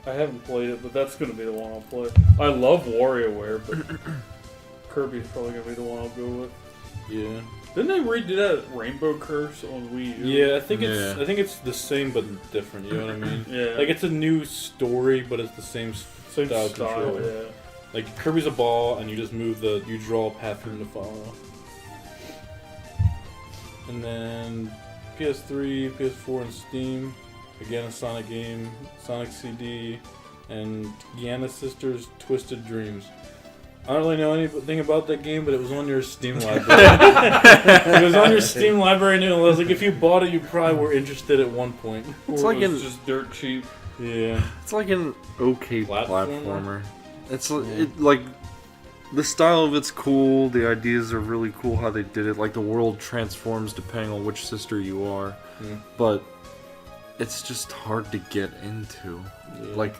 I haven't played it, but that's gonna be the one I'll play. I love WarioWare, but Kirby's probably gonna be the one I'll go with. Yeah. Didn't they redo that Rainbow Curse on Wii U? Yeah, I think it's the same but different. You know what I mean? Yeah. Like, it's a new story, but it's the same Same style style, control. yeah. Like, Kirby's a ball, and you just you draw a path for him to follow. And then PS3, PS4, and Steam. Again, a Sonic game, Sonic CD, and Gianna Sisters' Twisted Dreams. I don't really know anything about that game, but it was on your Steam library. It was on your Steam library, and I was like, if you bought it, you probably were interested at one point. It's Or like it was just dirt cheap. Yeah. It's like an okay Platformer? platformer. It's like the style of it's cool. The ideas are really cool. How they did it. Like the world transforms depending on which sister you are, but it's just hard to get into. Yeah. Like,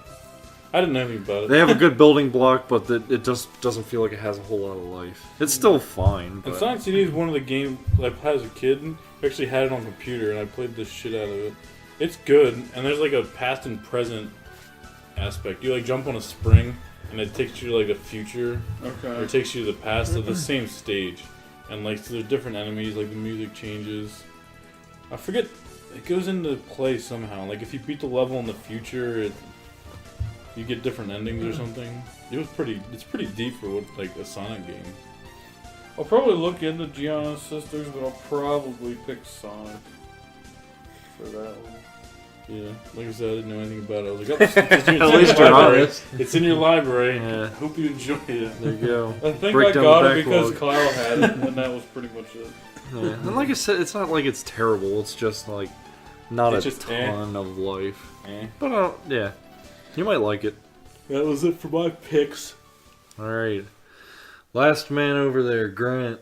I didn't know anything about it. they have a good building block, but it just doesn't feel like it has a whole lot of life. It's still fine. And But Sonic CD is one of the games I played as a kid. I actually had it on computer, and I played the shit out of it. It's good, and there's like a past and present aspect. You like jump on a spring, and it takes you to like the future, or Okay. it takes you to the past of the same stage. And like, so there's different enemies, like the music changes. I forget, it goes into play somehow. Like, if you beat the level in the future, you get different endings or something. It's pretty deep for what, like, a Sonic game. I'll probably look into Gianna's Sisters, but I'll probably pick Sonic for that one. Yeah, like I said, I didn't know anything about it. I was like, oh, it's in At your least you're library. honest. It's in your library. Yeah. Hope you enjoy it. There you go. I think Break I down got the it because backlog. Kyle had it, and that was pretty much it. Yeah. And like I said, it's not like it's terrible. It's just like not It's a just ton of life. Eh. But yeah, you might like it. That was it for my picks. All right, last man over there, Grant.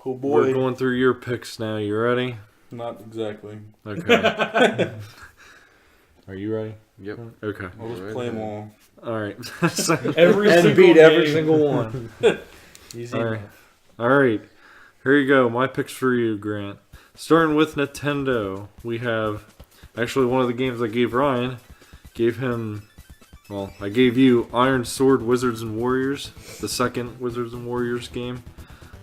Oh boy. We're going through your picks now. You ready? Not exactly. Okay. Are you ready? Yep. Okay. I'll just play them all. All right. So- Every And single beat every game. single one. Easy All right. enough. All right. Here you go. My picks for you, Grant. Starting with Nintendo, we have actually one of the games I gave Ryan. Gave him, well, I gave you Iron Sword Wizards and Warriors, the second Wizards and Warriors game.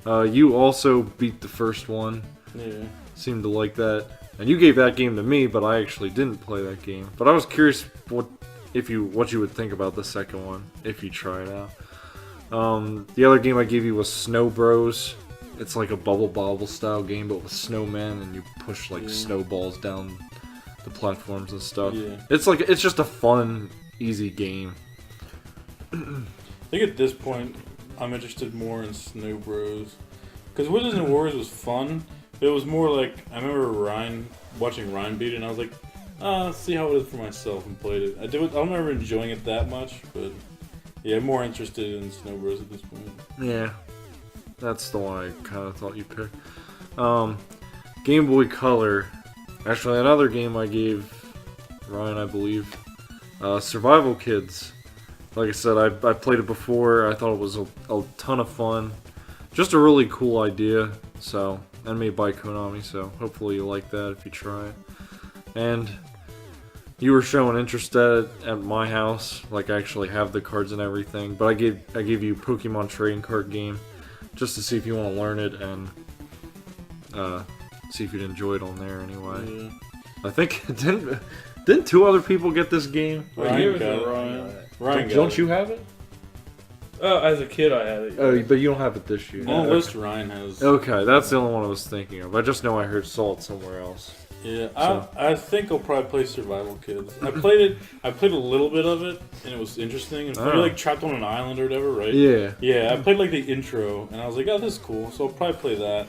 You also beat the first one. Yeah. Seemed to like that. And you gave that game to me, but I actually didn't play that game. But I was curious what you would think about the second one if you try it out. The other game I gave you was Snow Bros. It's like a Bubble Bobble style game, but with snowmen, and you push like snowballs down the platforms and stuff. Yeah. It's just a fun, easy game. I think at this point, I'm interested more in Snow Bros. Because Wizards and Warriors was fun. It was more like, I remember watching Ryan beat it, and I was like, let's see how it is for myself, and played it. I don't remember enjoying it that much, but yeah, I'm more interested in Snow Bros at this point. Yeah, that's the one I kind of thought you'd pick. Game Boy Color. Actually, another game I gave Ryan, I believe. Survival Kids. Like I said, I played it before. I thought it was a ton of fun. Just a really cool idea. And made by Konami, so hopefully you like that if you try it. And you were showing interest at my house. Like, I actually have the cards and everything. But I gave you Pokemon trading card game just to see if you want to learn it and see if you'd enjoy it on there anyway. Yeah. I think didn't 2 other people get this game? Ryan got it. Don't you have it? As a kid, I had it. Oh, but you don't have it this year. On the list, Ryan has. Okay, that's the only one I was thinking of. I just know I saw it somewhere else. Yeah, So. I think I'll probably play Survival Kids. I played a little bit of it, and it was interesting. It's probably like trapped on an island or whatever, right? Yeah. Yeah, I played like the intro, and I was like, oh, this is cool, so I'll probably play that.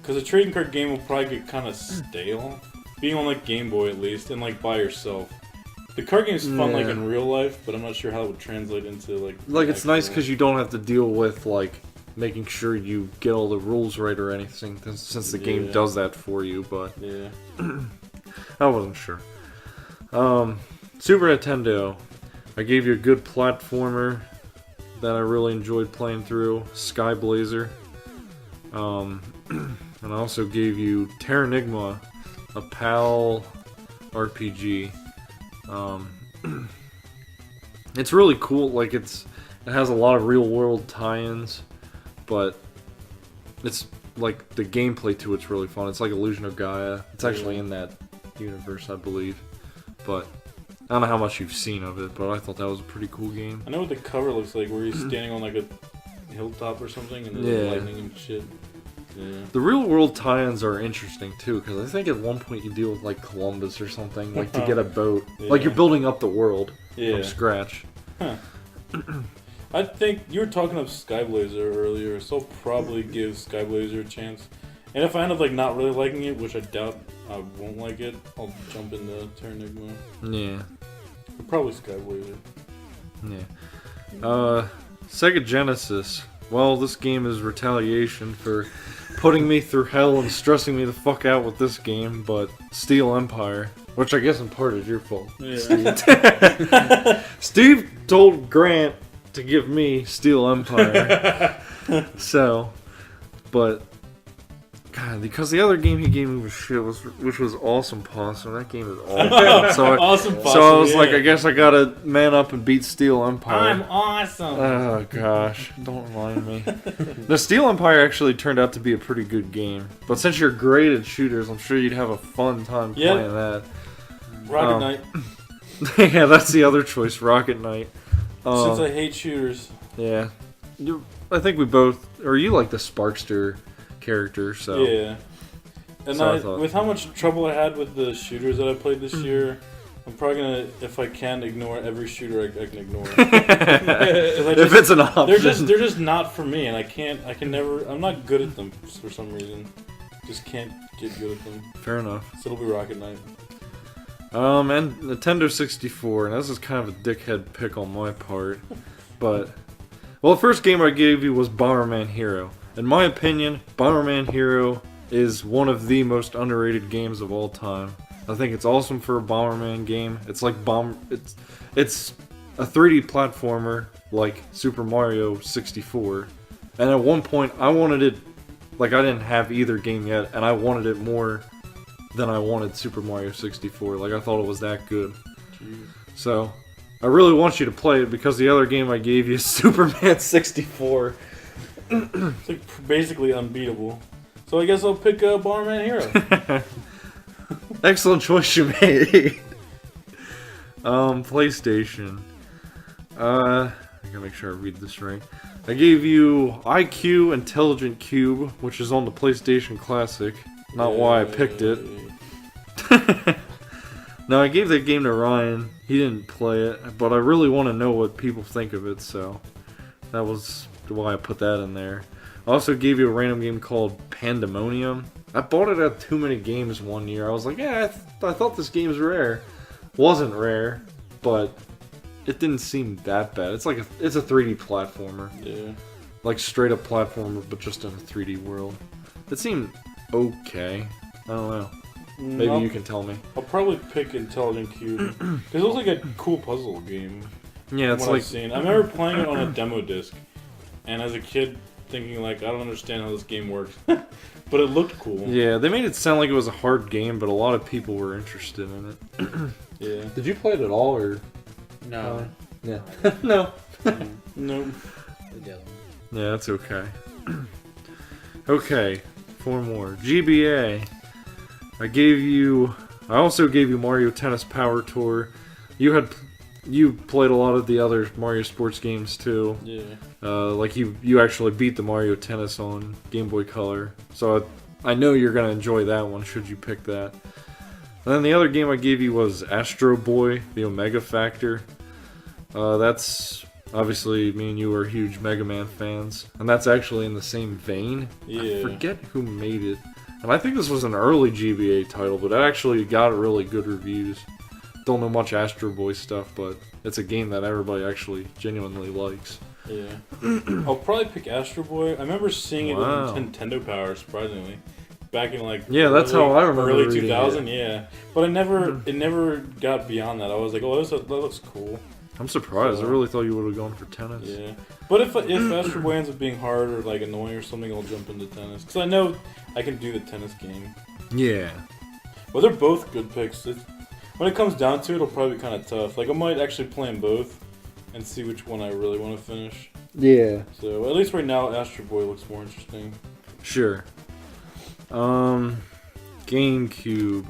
Because a trading card game will probably get kind of stale, being on like Game Boy at least, and like by yourself. The card game is fun like in real life, but I'm not sure how it would translate into like... Like, it's nice because you don't have to deal with, like, making sure you get all the rules right or anything, since the game does that for you, but... Yeah. I wasn't sure. Super Nintendo. I gave you a good platformer that I really enjoyed playing through, Sky Blazer. And I also gave you Terranigma, a PAL RPG. It's really cool. Like, it has a lot of real world tie-ins, but it's like the gameplay to it's really fun. It's like Illusion of Gaia. It's actually in that universe, I believe. But I don't know how much you've seen of it, but I thought that was a pretty cool game. I know what the cover looks like, where he's standing on like a hilltop or something, and there's lightning and shit. Yeah. The real world tie-ins are interesting too, because I think at one point you deal with like Columbus or something, like to get a boat. Like you're building up the world from scratch. Huh. I think you were talking of Skyblazer earlier, so I'll probably give Skyblazer a chance. And if I end up like not really liking it, which I doubt I won't like it, I'll jump into Terranigma. Yeah. Probably Skyblazer. Yeah. Sega Genesis. Well, this game is retaliation for putting me through hell and stressing me the fuck out with this game, but Steel Empire, which I guess in part is your fault. Yeah. Steve told Grant to give me Steel Empire. So, but God, because the other game he gave me was shit, which was Awesome Possum. That game is awful. So I was like, I guess I gotta man up and beat Steel Empire. I'm awesome. Oh gosh, don't remind me. The Steel Empire actually turned out to be a pretty good game, but since you're great at shooters, I'm sure you'd have a fun time playing that. Rocket Knight. Yeah, that's the other choice, Rocket Knight. Since I hate shooters. Yeah, I think we both, or you like the Sparkster character, so yeah. And with how much trouble I had with the shooters that I played this year, I'm probably gonna, if I can, ignore every shooter I can ignore. If it's an option, they're just not for me, and I can never. I'm not good at them for some reason. Just can't get good at them. Fair enough. So it'll be Rocket Knight. And Nintendo 64, and this is kind of a dickhead pick on my part, but well, the first game I gave you was Bomberman Hero. In my opinion, Bomberman Hero is one of the most underrated games of all time. I think it's awesome for a Bomberman game. It's like it's a 3D platformer like Super Mario 64. And at one point I wanted it, like I didn't have either game yet, and I wanted it more than I wanted Super Mario 64. Like I thought it was that good. Jeez. So I really want you to play it because the other game I gave you is Superman 64. It's like basically unbeatable. So I guess I'll pick Bomberman Hero. Excellent choice you made. PlayStation. I gotta make sure I read this right. I gave you IQ Intelligent Cube, which is on the PlayStation Classic. Not why I picked it. Now, I gave that game to Ryan. He didn't play it, but I really want to know what people think of it, so that was why I put that in there. I also gave you a random game called Pandemonium. I bought it at Too Many Games one year. I was like, yeah, I thought this game's rare. Wasn't rare, but it didn't seem that bad. It's a 3D platformer. Yeah. Like straight up platformer, but just in a 3D world. It seemed okay. I don't know. Maybe you can tell me. I'll probably pick Intelligent Cube because it looks like a cool puzzle game. Yeah, it's what like I've seen. I remember playing it on a demo disc, and as a kid, thinking like, I don't understand how this game works, but it looked cool. Yeah, they made it sound like it was a hard game, but a lot of people were interested in it. Yeah. Did you play it at all, or? No. Yeah. No. No. The other one. Yeah, that's okay. Okay, 4 more. GBA. I also gave you Mario Tennis Power Tour. You played a lot of the other Mario sports games too. Yeah. Like you actually beat the Mario Tennis on Game Boy Color. So I know you're gonna enjoy that one should you pick that. And then the other game I gave you was Astro Boy, the Omega Factor. That's obviously me and you are huge Mega Man fans, and that's actually in the same vein. Yeah. I forget who made it, and I think this was an early GBA title, but it actually got really good reviews. Don't know much Astro Boy stuff, but it's a game that everybody actually genuinely likes. Yeah. I'll probably pick Astro Boy. I remember seeing it Wow. in Nintendo Power, surprisingly. Back in Yeah, that's how I remember early reading 2000, yeah. But it never got beyond that. I was like, oh, that looks cool. I'm surprised. I really thought you would have gone for tennis. Yeah. But if Astro Boy ends up being hard or like annoying or something, I'll jump into tennis. Because I know I can do the tennis game. Yeah. Well, they're both good picks. When it comes down to it, it'll probably be kind of tough. Like, I might actually play them both and see which one I really want to finish. Yeah. So, at least right now, Astro Boy looks more interesting. Sure. GameCube.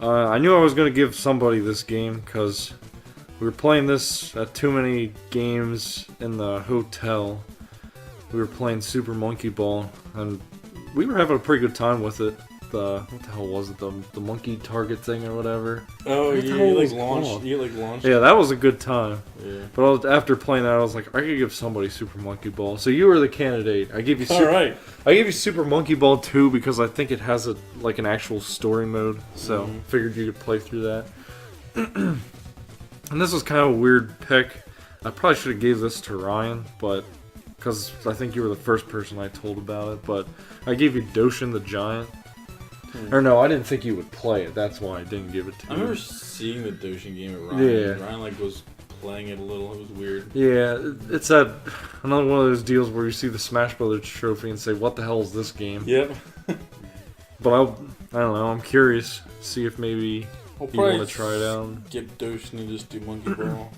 I knew I was going to give somebody this game because we were playing this at too many games in the hotel. We were playing Super Monkey Ball, and we were having a pretty good time with it. What the hell was it? The monkey target thing or whatever? Oh, What the yeah, hell you was like it launch. called? You like launch. Yeah, that was a good time. Yeah. But after playing that, I was like, I could give somebody Super Monkey Ball. So you were the candidate. I gave you All right. I gave you Super Monkey Ball 2 because I think it has an actual story mode. So figured you could play through that. And this was kind of a weird pick. I probably should have gave this to Ryan, but because I think you were the first person I told about it. But I gave you Doshin the Giant. Or no, I didn't think you would play it. That's why I didn't give it to you. I remember seeing the Doshin game at Ryan. Yeah. Ryan like was playing it a little. It was weird. Yeah, it's another one of those deals where you see the Smash Brothers trophy and say, "What the hell is this game?" Yep. But I don't know. I'm curious. See if maybe I'll you probably want to try it out. get Doshin and just do Monkey Ball.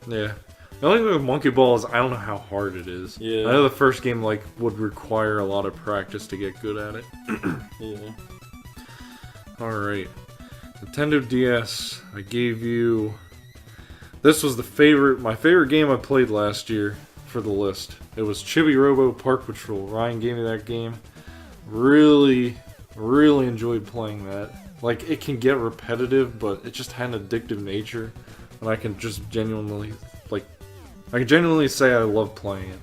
Yeah. The only thing with Monkey Ball is I don't know how hard it is. Yeah. I know the first game would require a lot of practice to get good at it. Yeah. All right. Nintendo DS. I gave you. This was my favorite game I played last year for the list. It was Chibi Robo Park Patrol. Ryan gave me that game. Really, really enjoyed playing that. Like, it can get repetitive, but it just had an addictive nature, and I can just genuinely say I love playing it.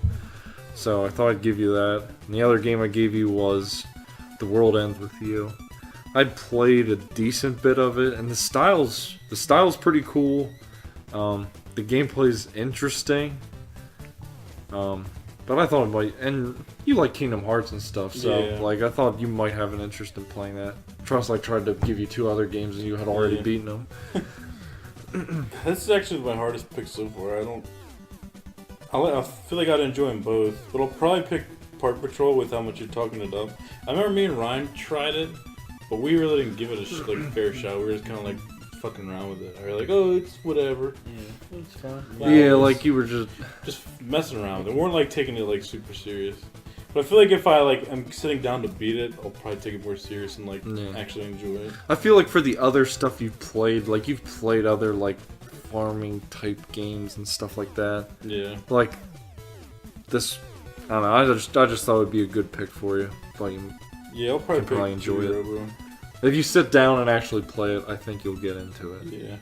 So I thought I'd give you that. And the other game I gave you was The World Ends With You. I'd played a decent bit of it, and the style's pretty cool. The gameplay's interesting. But I thought it might, and you like Kingdom Hearts and stuff, so Yeah. I thought you might have an interest in playing that. Trust I tried to give you 2 other games and you had already Yeah. beaten them. This is actually my hardest pick so far. I feel like I'd enjoy them both, but I'll probably pick Park Patrol with how much you're talking it up. I remember me and Ryan tried it, but we really didn't give it a fair shot. We were just kind of like fucking around with it. We were like, oh, it's whatever. Yeah, it's fun. Yeah, like you were just. Messing around with it. We weren't like taking it like super serious. But I feel like if I'm sitting down to beat it, I'll probably take it more serious and actually enjoy it. I feel like for the other stuff you've played other farming type games and stuff like that. Yeah. Like this, I don't know. I just thought it would be a good pick for you. But Yeah, I'll probably pick enjoy it. Robo. If you sit down and actually play it, I think you'll get into it. Yeah.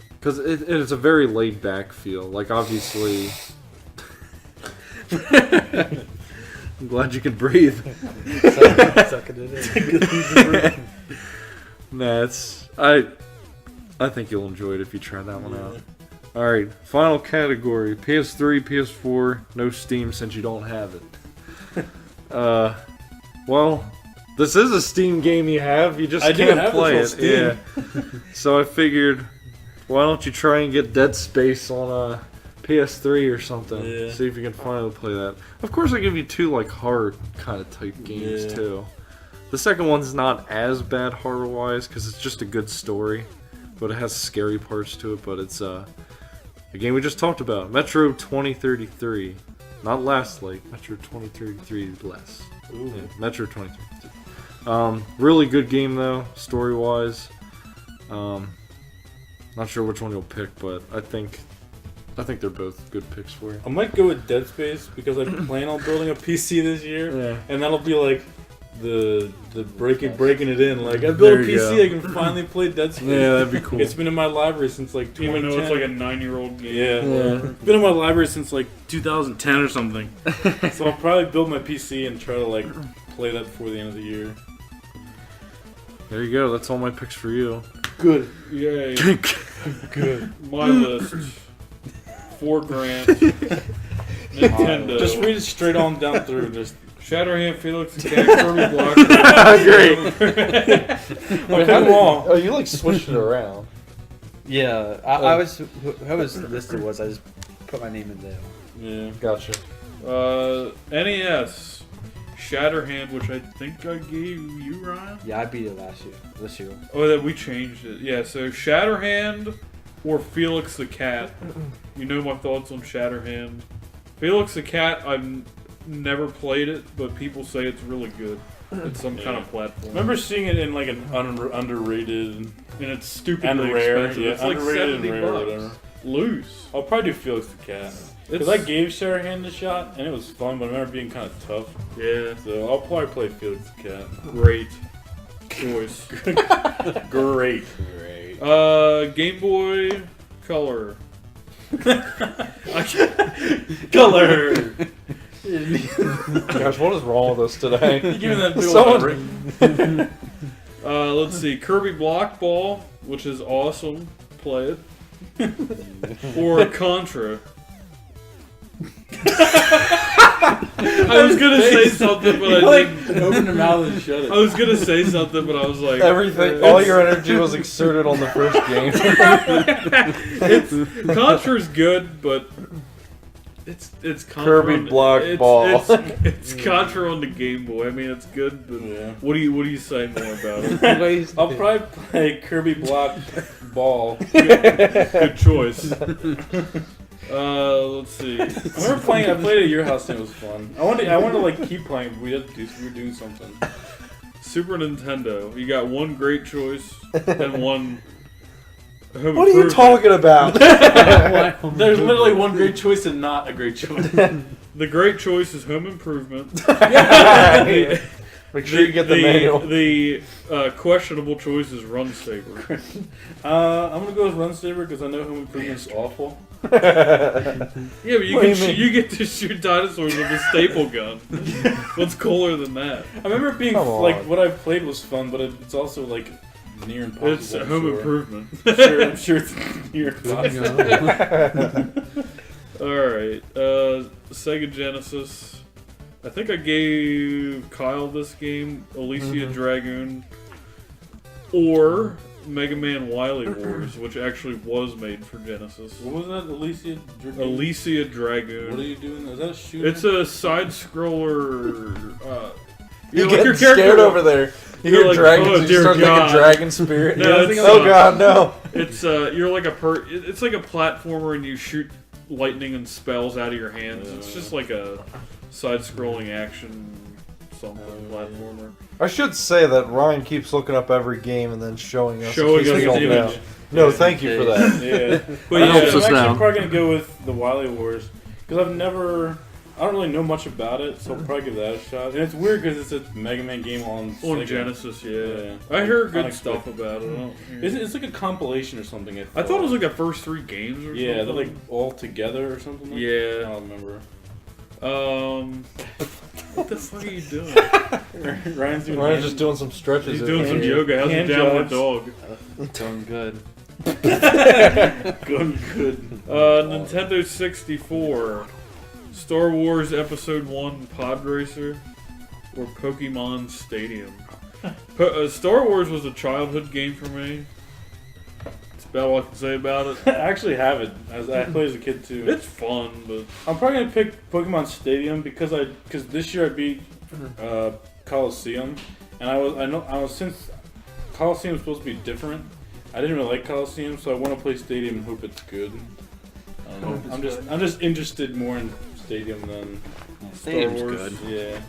Because it's a very laid back feel. Like, obviously. I'm glad you can breathe. Sucking it in. Nah, I think you'll enjoy it if you try that one out. Alright, final category. PS3, PS4, no Steam since you don't have it. Well, this is a Steam game you have, you just can't play it. Yeah. So I figured, why don't you try and get Dead Space on a PS3 or something? Yeah. See if you can finally play that. Of course I give you 2 horror kind of type games too. The second one's not as bad horror-wise because it's just a good story. but it has scary parts to it. But it's a game we just talked about, Metro 2033. Not Last Light, Metro 2033 less. Ooh. Yeah, Metro 2033. Really good game though, story-wise. Not sure which one you'll pick, but I think they're both good picks for you. I might go with Dead Space because I plan on building a PC this year, Yeah. and that'll be like the breaking it in. Like I built There a you PC, go. I can finally play Dead Space. Yeah, that'd be cool. It's been in my library since like 2010. Even though it's like a 9-year-old game. Yeah. It's been in my library since like 2010 or something. So I'll probably build my PC and try to like play that before the end of the year. There you go. That's all my picks for you. Good. Yay. Good. My list. 4 grand. Nintendo. Just read it straight on down through. Just Shatterhand, Felix, and Cat, Kirby Block. Wait, pick them all. Oh, you like switched it around. Yeah, I was. Who was listed was I just put my name in there. yeah. Gotcha. NES. Shatterhand, which I think I gave you, Ryan. Yeah, I beat it this year. Oh, that we changed it. Yeah, so Shatterhand or Felix the Cat. You know my thoughts on Shatterhand. Felix the Cat, I've never played it, but people say it's really good. It's some kind of platform. I remember seeing it in like an underrated And it's stupidly and rare. expensive. Yeah, It's like underrated and $70. rare or whatever. Loose. I'll probably do Felix the Cat. Because I gave Shatterhand a shot and it was fun, but I remember being kind of tough. Yeah. So I'll probably play Felix the Cat. Great choice. Great. Game Boy Color. Color! Gosh, what is wrong with us today? Give me that big Someone- Let's see. Kirby Block Ball, which is awesome. Play it. Or Contra. I was gonna say something, but I didn't. Open your mouth and shut it. I was gonna say something, but I was like, Everything, all your energy was exerted on the first game. Contra's good, but it's Contra Kirby on the- Block it's, Ball. It's Contra on the Game Boy. I mean, it's good, but Yeah. what do you say more about it? I'll probably play Kirby Block Ball. Good choice. Let's see. I remember playing. I played it at your house and it was fun. I wanted to like keep playing. We were doing something. Super Nintendo. You got one great choice and one. Home What are you improvement. talking about? There's literally one great choice and not a great choice. The great choice is Home Improvement. Make sure you get the manual. The questionable choice is Run Saber. I'm gonna go with Run Saber because I know Home Improvement's awful. Yeah, but you What do you mean? you get to shoot dinosaurs with a staple gun. What's cooler than that? I remember it being Come on. like what I played was fun, but it's also like near impossible. It's I'm Home sure. Improvement. I'm sure it's near impossible. Alright, Sega Genesis. I think I gave Kyle this game, Elysia Dragoon, or Mega Man Wily Wars, which actually was made for Genesis. What was that, Elysia? Elysia Dragoon. What are you doing? Is that a shooter? It's a side scroller. You like get your scared character- over there. You You're hear like, dragons, oh, and you dear start God. thinking dragon spirit. No, Yeah, it's oh not. god, no. It's you're like it's like a platformer and you shoot lightning and spells out of your hands. It's just like a side-scrolling action something platformer. I should say that Ryan keeps looking up every game and then showing us. Showing in case us we an don't know. image. No, thank you for that. Yeah. But I'm yeah, helps us actually now. probably gonna go with the Wily Wars because I don't really know much about it, so I'll probably give that a shot. And it's weird because it's a Mega Man game on on Sega. Genesis, yeah. Yeah. I heard good Unexpected. stuff about it. I don't- It's like a compilation or something. I thought it was like the first 3 games or yeah, they're something. like all together or something. Like Yeah. that. I don't remember. What the fuck are you doing? Ryan's doing. Ryan's just doing some stretches. He's doing some hand- yoga. How's hand a downward jobs. dog? Going good. good. Nintendo 64. Star Wars Episode 1 Pod Racer or Pokemon Stadium. Star Wars was a childhood game for me. That's about all I can say about it. I actually have it. I played as a kid too. It's fun, but I'm probably gonna pick Pokemon Stadium because this year I beat Coliseum, and I was since Coliseum was supposed to be different. I didn't really like Coliseum, so I want to play Stadium and hope it's good. I don't know. I'm just interested more in Stadium than Stadium's Star Wars. good. Yeah.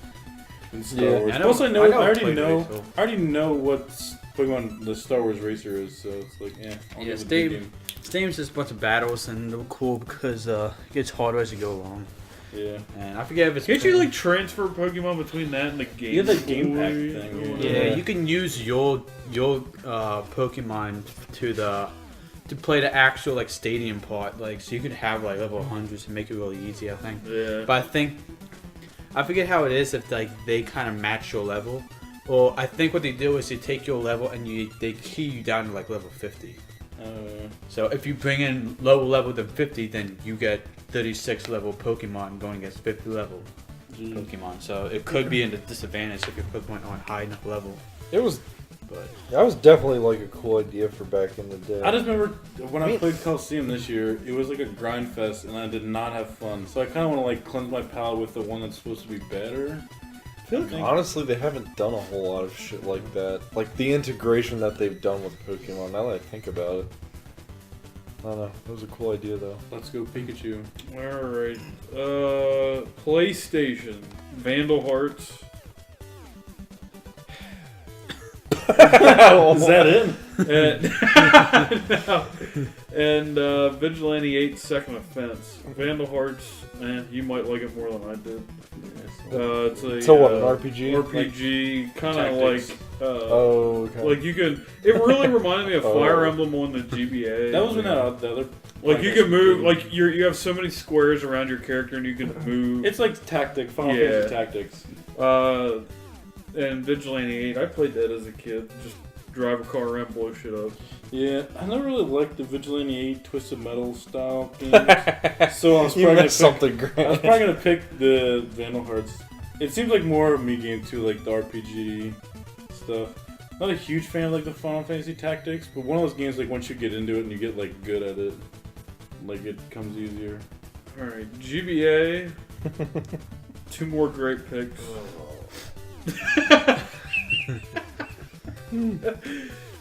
And Star Yeah. Wars. I Plus, I already so. know what Pokemon the Star Wars Racer is, so it's like, I'll give it a good game. Stadium's just a bunch of battles, and they're cool because it gets harder as you go along. Yeah. And I forget if it's. Can't you like transfer Pokemon between that and the game? Yeah, the game pack Boy thing, or yeah. whatever? Yeah, you can use your Pokemon to play the actual like stadium part, like so you could have like level 100s and make it really easy. I think. Yeah. But I forget how it is if like they kind of match your level, or I think what they do is they take your level and they key you down to like level 50. So if you bring in lower level than 50, then you get 36 level Pokemon going against 50 level Pokemon. So it could be a disadvantage if your Pokemon aren't high enough level. That was definitely like a cool idea for back in the day. I just remember when I played Coliseum this year, it was like a grind fest, and I did not have fun. So I kind of want to like cleanse my palate with the one that's supposed to be better. I feel like honestly they haven't done a whole lot of shit like that. Like the integration that they've done with Pokemon, now that I think about it. I don't know. It was a cool idea though. Let's go Pikachu. Alright. PlayStation. Vandal Hearts. Is that it? And Vigilante 8 Second Offense. Vandal Hearts, you might like it more than I did. It's a So what, an RPG? RPG, kind of Tactics. like okay. like you can. It really reminded me of Fire Emblem on the GBA. That was when the other. Like you can move, like you have so many squares around your character, and you can move. It's like Final Fantasy Tactics. And Vigilante 8, I played that as a kid. Just drive a car around, blow shit up. Yeah, I never really liked the Vigilante 8 Twisted Metal style games. So I was You probably missed something great. I was probably gonna pick the Vandal Hearts. It seems like more of me game too, like the RPG stuff. Not a huge fan of like the Final Fantasy Tactics, but one of those games like once you get into it and you get like good at it, like it comes easier. Alright, GBA. 2 more great picks.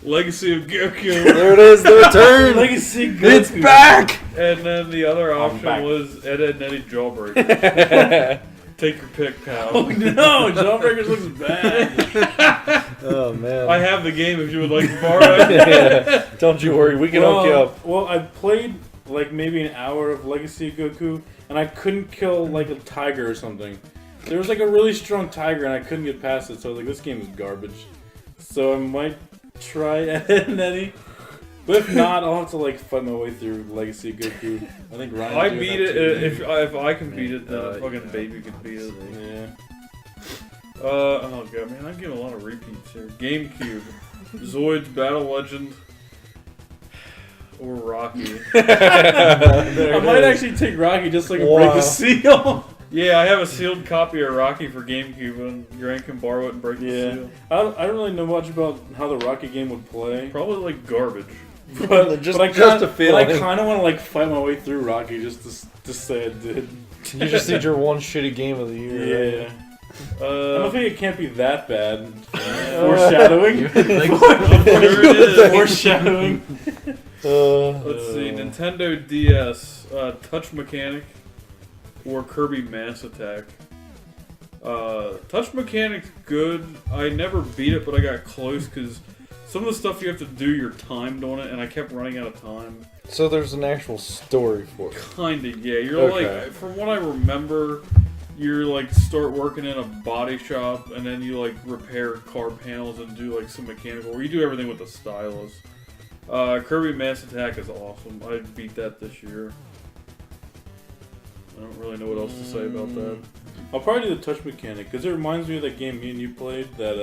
Legacy of Goku. There it is, the return! Legacy Goku. It's back! And then the other option back. was Ed, Edd n Eddy Jawbreaker. Take your pick, pal. Oh no, Jawbreakers looks bad. Oh man. I have the game if you would like to borrow it. Yeah. Don't you worry, we can hook you up. Well, I played like maybe an hour of Legacy of Goku, and I couldn't kill like a tiger or something. There was like a really strong tiger, and I couldn't get past it. So I was like, this game is garbage. So I might try Ed, Edd n Eddy. But if not, I'll have to like fight my way through Legacy of Goku. I think Ryan. I beat it. If I can beat it, then fucking baby can beat it. Yeah. Oh god, man, I'm getting a lot of repeats here. GameCube, Zoids Battle Legend, or Rocky. I might actually take Rocky just so I can break the seal. Yeah, I have a sealed copy of Rocky for GameCube, and Grant can borrow it and break the seal. I don't really know much about how the Rocky game would play. Probably like garbage. But just a feeling. But I kind of want to like fight my way through Rocky just to say I did. You just need your one shitty game of the year. Yeah. I don't think it can't be that bad. Foreshadowing. Foreshadowing. Let's see, Nintendo DS, Touch Mechanic, or Kirby Mass Attack. Touch Mechanic's good. I never beat it, but I got close because some of the stuff you have to do, you're timed on it, and I kept running out of time. So there's an actual story for it. Kinda, yeah. You're Okay. like, from what I remember, you're like start working in a body shop, and then you like repair car panels and do like some mechanical, where you do everything with the stylus. Kirby Mass Attack is awesome. I beat that this year. I don't really know what else to say about that. I'll probably do the Touch Mechanic because it reminds me of that game me and you played, that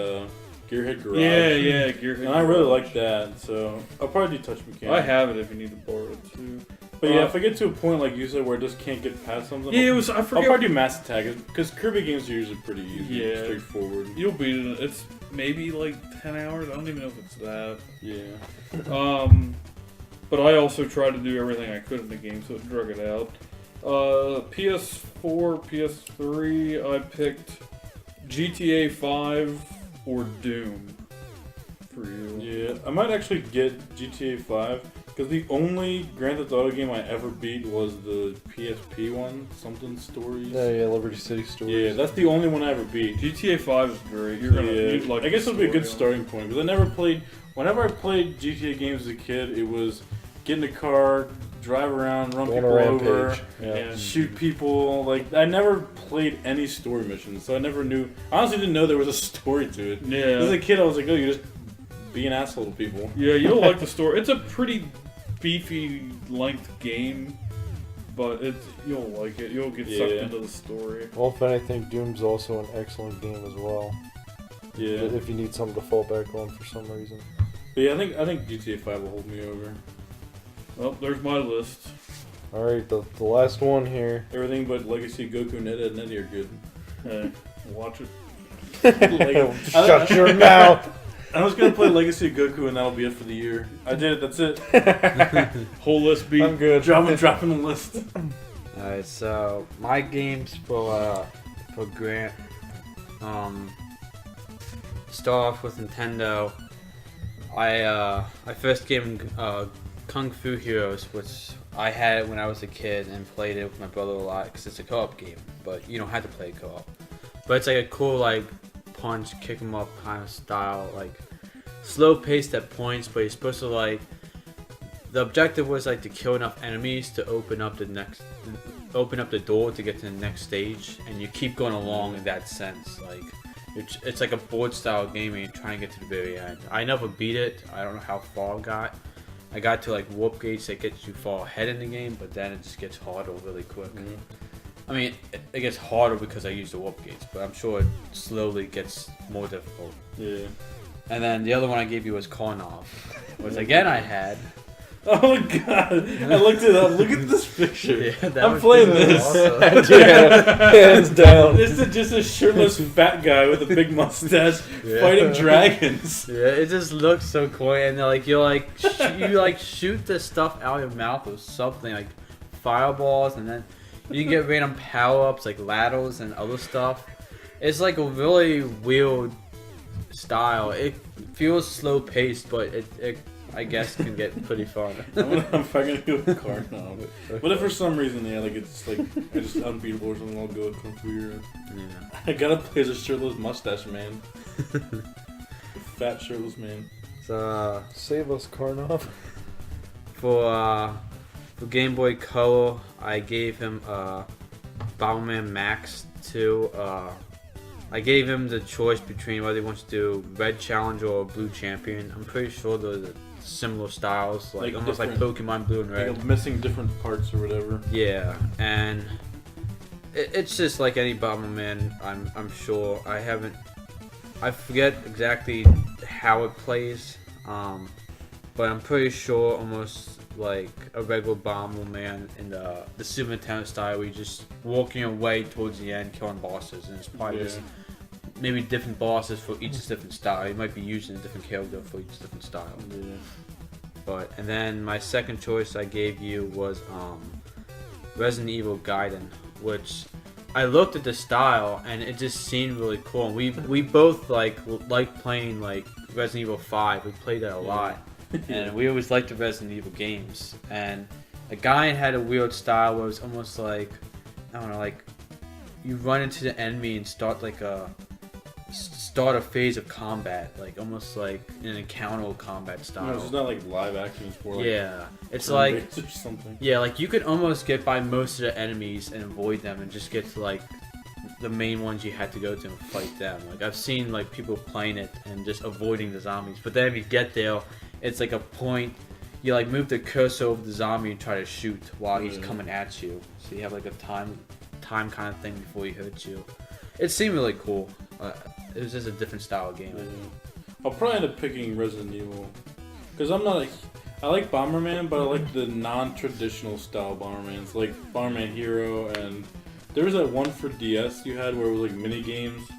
Gearhead Garage. Yeah, Gearhead. And I really like that, so I'll probably do Touch Mechanic. I have it if you need to borrow it too. But yeah, if I get to a point like you said where I just can't get past something, Yeah, I I'll forget. probably do Mass Attack because Kirby games are usually pretty easy, straightforward. You'll beat it. It's maybe like 10 hours. I don't even know if it's that. Yeah. But I also tried to do everything I could in the game, so it drug it out. PS4, PS3, I picked GTA 5 or Doom. for you. Yeah, I might actually get GTA 5 because the only Grand Theft Auto game I ever beat was the PSP one, something Stories. Yeah, Liberty City Stories. Yeah, that's the only one I ever beat. GTA 5 is great. You're gonna. Yeah, You'd like I guess it would be a good story starting point because I never played. Whenever I played GTA games as a kid, it was get in a car, drive around, run Go on a people over, rampage. Yeah. Yeah. shoot people. Like I never played any story missions, so I never knew. I honestly didn't know there was a story to it. Yeah. As a kid, I was like, oh, you just be an asshole to people. Yeah, you'll like the story. It's a pretty beefy length game, but you'll like it. You'll get sucked Yeah. into the story. Well, if anything, Doom's also an excellent game as well. Yeah. If you need something to fall back on for some reason. But yeah, I think GTA 5 will hold me over. Well, there's my list. Alright, the last one here. Everything but Legacy, Goku, and Ed, Ed, and Eddie are good. Hey, watch it. Like, Shut your mouth! I was gonna play Legacy of Goku and that'll be it for the year. I did it. That's it. Whole list beat. I'm good. Dropping the list. Alright, so my games for Grant. Start off with Nintendo. I first gave him Kung Fu Heroes, which I had when I was a kid and played it with my brother a lot because it's a co-op game, but you don't have to play co-op. But it's like a cool like punch, kick 'em up kind of style, like slow paced at points, but you're supposed to like. The objective was like to kill enough enemies to open up the door to get to the next stage, and you keep going along in that sense. Like it's like a board style game, and you're trying to get to the very end. I never beat it. I don't know how far I got. I got to like warp gates that gets you far ahead in the game, but then it just gets harder really quick. Mm-hmm. I mean, it gets harder because I use the warp gates, but I'm sure it slowly gets more difficult. Yeah. And then the other one I gave you was Karnov, which again I had. Oh my god! I looked it up. Look at this picture. Yeah, that I'm was playing pretty this. awesome. Yeah, hands down. This is just a shirtless fat guy with a big mustache fighting dragons. Yeah, it just looks so cool, and like you shoot the stuff out of your mouth or something like fireballs, and then you can get random power ups like ladders and other stuff. It's like a really weird style. It feels slow paced, but it I guess can get pretty fun. I'm probably gonna go with Karnov. But if for some reason, yeah, like it's like I just unbeatable or something, I'll go with Kung Fu Hero. Yeah. I gotta play as a shirtless mustache man. Fat shirtless man. So Save us, Karnov. for Game Boy Color, I gave him Bomberman Max 2. I gave him the choice between whether he wants to do Red Challenger or Blue Champion. I'm pretty sure they're the similar styles, like almost like Pokemon Blue and Red. Like missing different parts or whatever. Yeah, and it's just like any Bomberman. I'm sure I forget exactly how it plays, but I'm pretty sure almost like a regular Bomberman in the Super Nintendo style, where you're just walking your way towards the end, killing bosses, and it's probably just maybe different bosses for each different style. You might be using a different character for each different style. Yeah. And then my second choice I gave you was Resident Evil Gaiden, which I looked at the style and it just seemed really cool. And we both like playing like Resident Evil 5. We played that a lot, and we always liked the Resident Evil games. And the Gaiden had a weird style where it was almost like, I don't know, like you run into the enemy and start a phase of combat, like almost like an encounter combat style. No, it's just not like live action. It's more like it's like or something. Yeah, like you could almost get by most of the enemies and avoid them and just get to like the main ones you had to go to and fight them. Like I've seen like people playing it and just avoiding the zombies, but then if you get there, it's like a point. You like move the cursor over the zombie and try to shoot while he's coming at you. So you have like a time kind of thing before he hurts you. It seemed really cool. It was just a different style of game. I'll probably end up picking Resident Evil because I like Bomberman, but I like the non-traditional style Bombermans, like Bomberman Hero, and there was that one for DS you had where it was like mini games.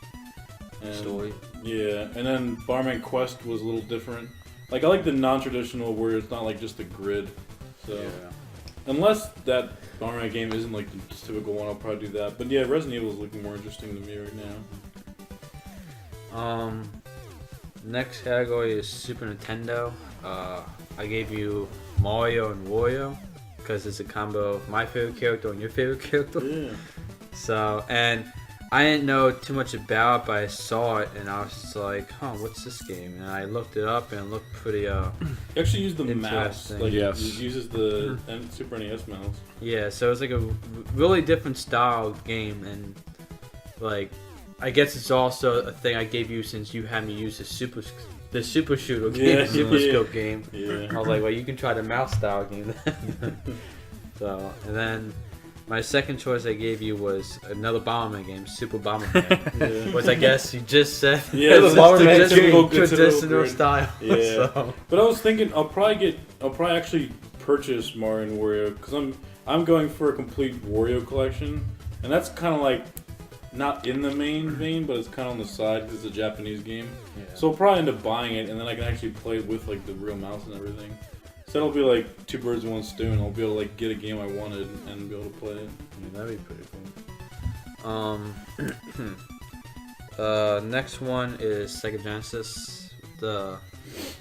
And, Story. Yeah, and then Bomberman Quest was a little different. Like I like the non-traditional where it's not like just a grid. So unless that Bomberman game isn't like the typical one, I'll probably do that. But yeah, Resident Evil is looking more interesting to me right now. Next category is Super Nintendo. I gave you Mario and Wario because it's a combo of my favorite character and your favorite character. Yeah. So, and I didn't know too much about it, but I saw it and I was just like, huh, what's this game? And I looked it up and it looked pretty, You actually use the mouse. Interesting. Like, Yes. it uses the Super NES mouse. yeah, so it's like a really different style of game and, like, I guess it's also a thing I gave you since you had me use the Super Shooter game, Yeah, Super yeah. Scope game. Yeah. I was like, well, you can try the mouse style game then. So, and then my second choice I gave you was another Bomberman game, Super Bomberman, Yeah. which I guess you just said Yeah, it's it's Bomberman just typical- traditional typical style. Yeah. So, But I was thinking I'll probably actually purchase Mario and Wario because I'm going for a complete Wario collection, and that's kind of like not in the main vein, but it's kind of on the side because it's a Japanese game. yeah. So I'll probably end up buying it, and then I can actually play it with like the real mouse and everything. So it'll be like two birds with one stone. I'll be able to like get a game I wanted and be able to play it. Yeah, that'd be pretty cool. Next one is Sega Genesis. The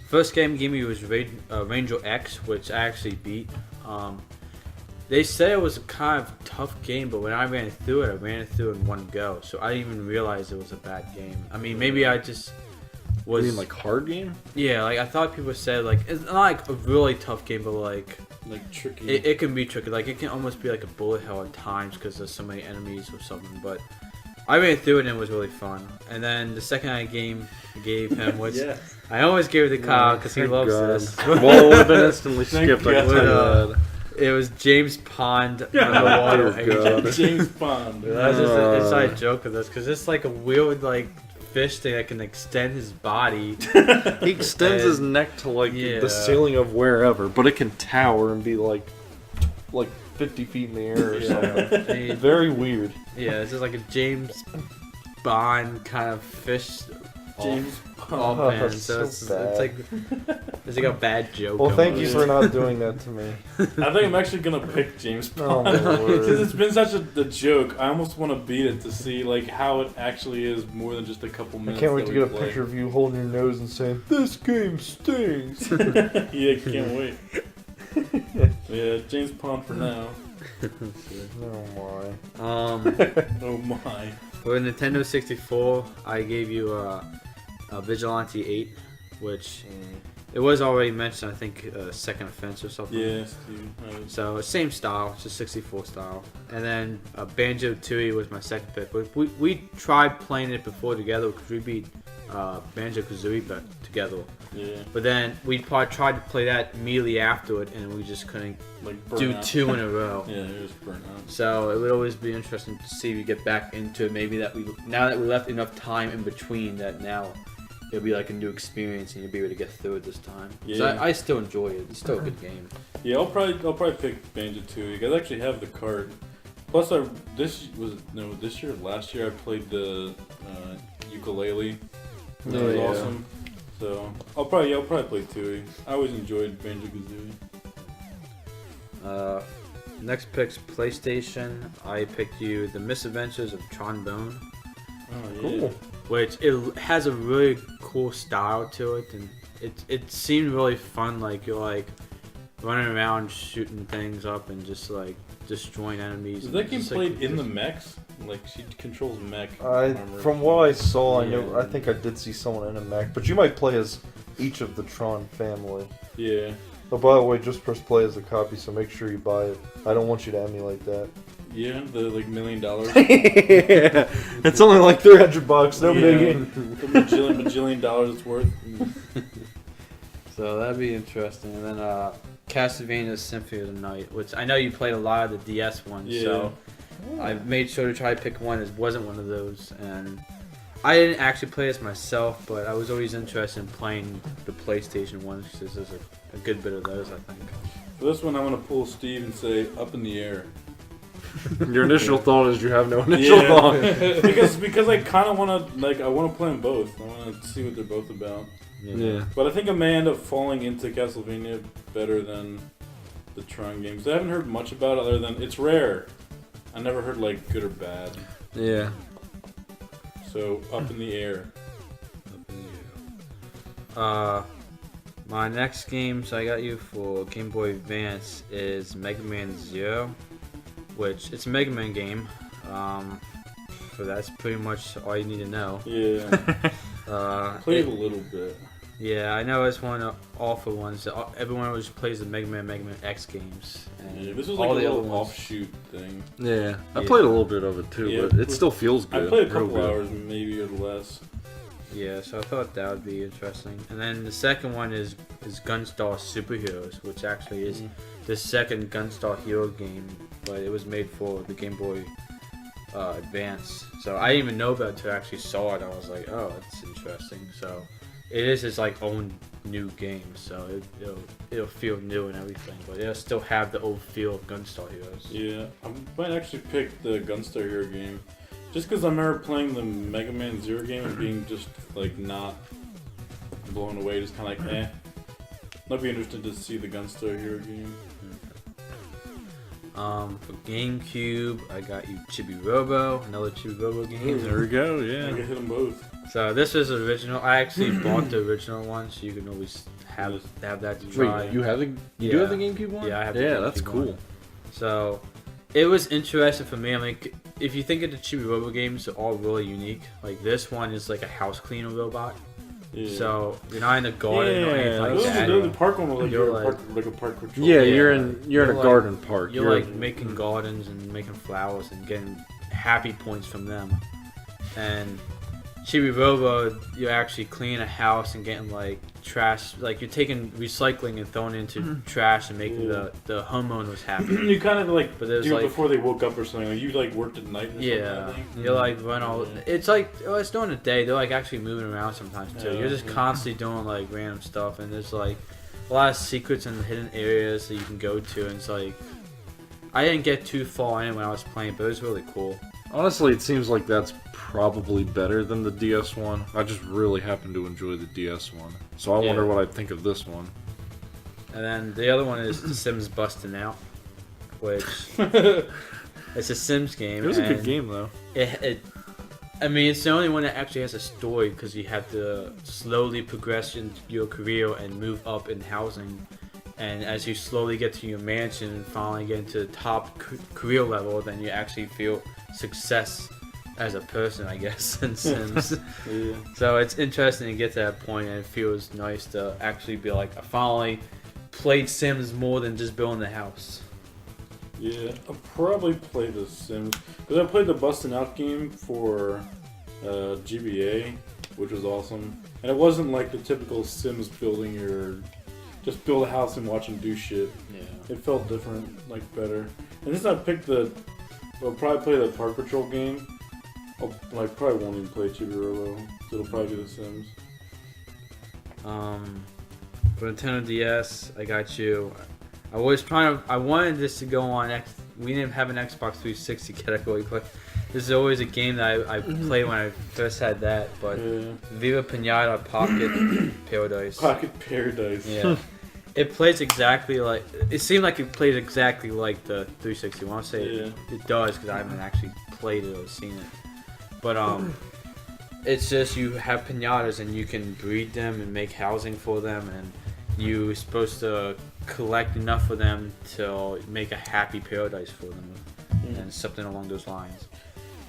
first game gave me was Ranger X, which I actually beat. They said it was a kind of tough game, but when I ran it through it, I ran it through in one go. So I didn't even realize it was a bad game. I mean, maybe I just was... You mean like hard game? Yeah, like I thought people said, like, it's not like a really tough game, but like... Like tricky. It can be tricky. Like, it can almost be like a bullet hell at times because there's so many enemies or something. But I ran through it and it was really fun. And then the second I gave him was... Yeah. I always gave it to Kyle because he Thank loves God. this. Well, it would have been instantly Thank skipped. I God. can tell you that. It was James Pond Yeah. underwater Oh, agent. God. James Bond. That's just an inside joke of this because it's like a weird like fish thing that can extend his body. He extends his neck to like Yeah. the ceiling of wherever, but it can tower and be like 50 feet in the air or something. And he- Very weird. yeah, it's just like a James Bond kind of fish James off Bond. man. so So bad. it's like a bad joke. Well, thank almost. you for not doing that to me. I think I'm actually gonna pick James Oh, Bond my word. because it's been such a joke. I almost want to beat it to see like how it actually is more than just a couple I minutes. can't wait that to we get a play. picture of you holding your nose and saying, "This game stinks." Yeah, can't wait. Yeah, James Bond for now. Oh my. Oh my. For Nintendo 64, I gave you a Vigilante 8, which it was already mentioned. I think Second Offense or something. Yeah, Steve. So same style, just 64 style. And then Banjo Tooie was my second pick. We tried playing it before together because we beat Banjo Kazooie together. Yeah, But then we probably tried to play that immediately after it, and we just couldn't like do burnout. two in a row. Yeah, it was burnt out. So it would always be interesting to see if we get back into it. Maybe now that we left enough time in between that now it'll be like a new experience and you'll be able to get through it this time. Yeah. So I still enjoy it. It's still a good game. Yeah, I'll probably pick Banjo Tooie. I actually have the card. Plus, this year, last year I played the ukulele. That was awesome. So I'll probably play Tooie. I always enjoyed Banjo Kazooie. Next pick's PlayStation. I picked you The Misadventures of Trombone, Oh yeah. Cool. which it has a really cool style to it, and it seemed really fun. Like you're like running around shooting things up and just like destroying enemies. Is that game Just, played like, in the mechs? Like she controls mech. From what I saw, Yeah. I think I did see someone in a mech, but you might play as each of the Tron family. Yeah. Oh, by the way, Just Press Play is a copy, so make sure you buy it. I don't want you to emulate that. Yeah, the like $1 million. Yeah, it's only like $300. No biggie. The bajillion dollars it's worth. So that'd be interesting. And then Castlevania Symphony of the Night, which I know you played a lot of the DS ones, Yeah. so I made sure to try to pick one that wasn't one of those. And I didn't actually play this myself, but I was always interested in playing the PlayStation ones because there's a good bit of those, I think. For this one, I'm gonna pull Steve and say up in the air. Your initial thought is you have no initial thought. because I kind of want to I want to play them both. I want to see what they're both about. Yeah. But I think I may end up falling into Castlevania better than the Tron games. I haven't heard much about it other than it's rare. I never heard like good or bad. Yeah. So up in the air. My next games I got you for Game Boy Advance is Mega Man Zero, which it's a Mega Man game. So that's pretty much all you need to know. Yeah. Played a little bit. Yeah, I know it's one of the awful ones. Everyone always plays the Mega Man X games. And Yeah, this was like all a the other little ones. offshoot thing. Yeah, I Yeah. played a little bit of it too, Yeah, but it still feels good. I played a real couple good. hours, maybe, or less. Yeah, so I thought that would be interesting. And then the second one is Gunstar Superheroes, which actually is the second Gunstar Hero game, but it was made for the Game Boy Advance. So I didn't even know about it until I actually saw it. I was like, oh, that's interesting. So it is its like own new game, so it'll feel new and everything, but it'll still have the old feel of Gunstar Heroes. Yeah, I might actually pick the Gunstar Hero game. Just because I remember playing the Mega Man Zero game and being just, like, not blown away, just kind of like, eh. I'd be interested to see the Gunstar Hero game. For GameCube, I got you Chibi Robo, another Chibi Robo game. There we go. I Yeah. could hit them both. So this is original. I actually bought the original one, so you can always have that to try. Wait, you have the you do have the GameCube one? Yeah, I have the Yeah, GameCube that's cool. one. So it was interesting for me. I mean, if you think of the Chibi Robo games, they're all really unique. Like this one is like a house cleaner robot. Yeah. So you're not in the garden or anything like Those that. are the park one was like, You're like a park control. Yeah, Yeah. you're in a like- garden park. You're like making gardens and making flowers and getting happy points from them. And Chibi Robo, you're actually cleaning a house and getting like trash, like you're taking recycling and throwing it into trash and making the homeowners happy. You kind of like But there's do it like- before they woke up or something. Like you like worked at night or something. Yeah, I think. you're like run all. It's like it's during the day. They're like actually moving around sometimes too. Yeah. You're just constantly doing like random stuff, and there's like a lot of secrets and hidden areas that you can go to. And it's like I didn't get too far in when I was playing, but it was really cool. Honestly, it seems like that's probably better than the DS one. I just really happen to enjoy the DS one, so I wonder Yeah. what I'd think of this one. And then the other one is The Sims Busting Out, which it's a Sims game. It was a good and game though. I mean, it's the only one that actually has a story because you have to slowly progress in your career and move up in housing. And as you slowly get to your mansion and finally get into the top career level, then you actually feel success as a person, I guess, in Sims. Yeah. So it's interesting to get to that point, and it feels nice to actually be like, I finally played Sims more than just building the house. Yeah, I'll probably play The Sims. Because I played the Bustin' Out game for GBA, which was awesome. And it wasn't like the typical Sims building your... Just build a house and watch them do shit. Yeah. It felt different, like better. And since I picked I'll probably play the Park Patrol game. I probably won't even play Chibi Robo. So it'll probably be The Sims. For Nintendo DS, I got you. I wanted this to go on we didn't have an Xbox 360 category, but this is always a game that I played when I first had that. But Yeah. Viva Pinata Pocket Paradise. Pocket Paradise. Yeah. It plays exactly like. It seemed like it played exactly like the 360. When I say it does, because I haven't actually played it or seen it. But it's just you have pinatas and you can breed them and make housing for them, and you're supposed to collect enough of them to make a happy paradise for them, and something along those lines.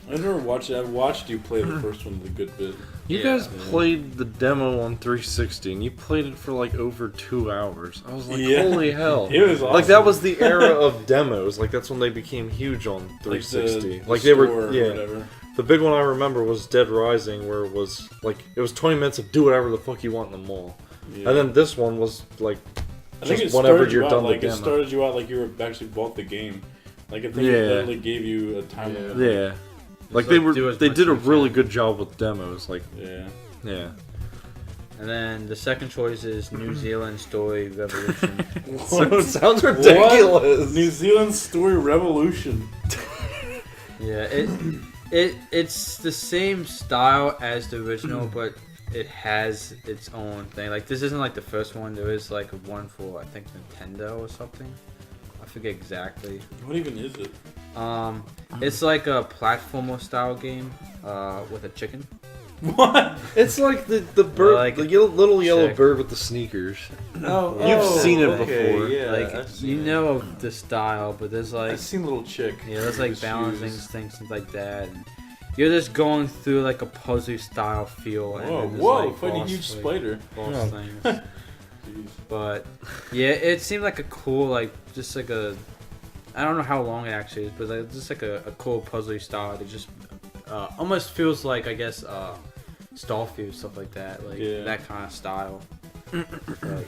I never watched it. I watched you play the first one a good bit. You Yeah. guys played the demo on 360, and you played it for like over 2 hours. I was like, Yeah. holy hell. It was awesome. Like, that was the era of demos. Like, that's when they became huge on 360. Like Like, the they store were, or yeah. whatever. The big one I remember was Dead Rising, where it was, like, it was 20 minutes of do whatever the fuck you want in the mall. Yeah. And then this one was, like, I think just it whenever started you're you out, done like the it demo. started you out like you were actually bought the game. Like I think Yeah. it literally gave you a time limit. Yeah. Like, like, do as they much did a as you really can. good job with demos. Like, Yeah. yeah. And then the second choice is New Zealand Story Revolution. So it sounds What? ridiculous. New Zealand Story Revolution. Yeah, it's the same style as the original, but it has its own thing. Like, this isn't like the first one. There is like one for, I think, Nintendo or something. I forget exactly. What even is it? It's like a platformer style game with a chicken. What? It's like the bird, Like the little yellow chick. bird with the sneakers. Oh, You've seen it okay, before. Yeah, like I've seen you it. know of the style, but there's like I've seen little chick. yeah, there's like with balancing shoes. things like that. And you're just going through like a puzzle style feel. And Whoa, then there's, whoa! like, Fight a boss, huge like, spider. boss things. Jeez. But yeah, it seemed like a cool, like just like a, I don't know how long it actually is, but like just like a cool puzzly style. It just almost feels like, I guess, Starfield, stuff like that, like Yeah. that kind of style. But,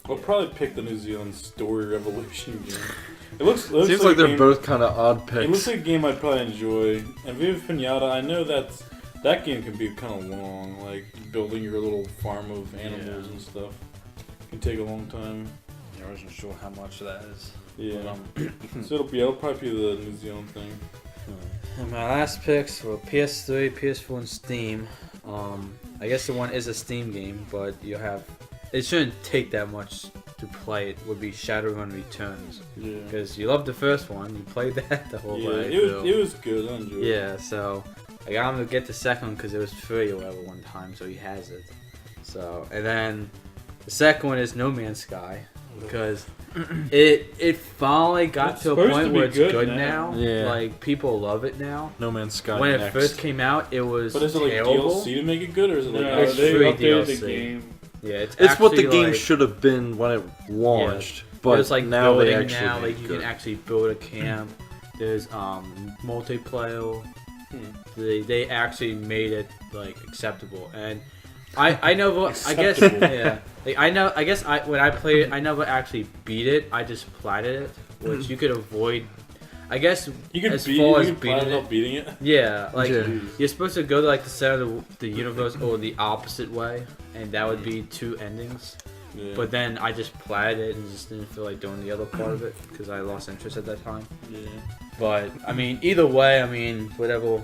I'll probably pick the New Zealand Story Revolution game. It looks Seems like a they're game, both kind of odd It looks picks. like a game I'd probably enjoy. And Viva Pinata, I know that game can be kind of long, like building your little farm of animals and stuff. Can take a long time. yeah, I wasn't sure how much that is. Yeah. So it'll probably be the New Zealand thing. And my last picks were PS3, PS4, and Steam. I guess the one is a Steam game, but it shouldn't take that much to play it. Would be Shadowrun Returns, Yeah. because you loved the first one, you played that the whole Yeah, way. it was good. I enjoyed it. Yeah, so I got him to get the second one because it was free or whatever one time, so he has it. So, and then the second one is No Man's Sky, because it finally got It's to a supposed point to where be it's good good now. now. Yeah. Like people love it now. No Man's Sky. When it next. first came out, it was But is it like terrible. DLC to make it good, or is it like No, It's they free updated DLC. the game. Yeah, It's what the actually, game like, should have been when it launched, but there's like now they building actually now, made like you good. can actually build a camp. There's multiplayer. Hmm. They actually made it like acceptable, and I never I guess Acceptable. yeah like I guess when I played it I never actually beat it. I just platted it, which you could avoid. I guess You can as beat far you as can plan beating without it. beating it. Yeah, like Yeah. you're supposed to go to like the center of the universe or the opposite way, and that would be two endings. Yeah. But then I just platted it and just didn't feel like doing the other part of it because I lost interest at that time. yeah. But I mean, either way, I mean, whatever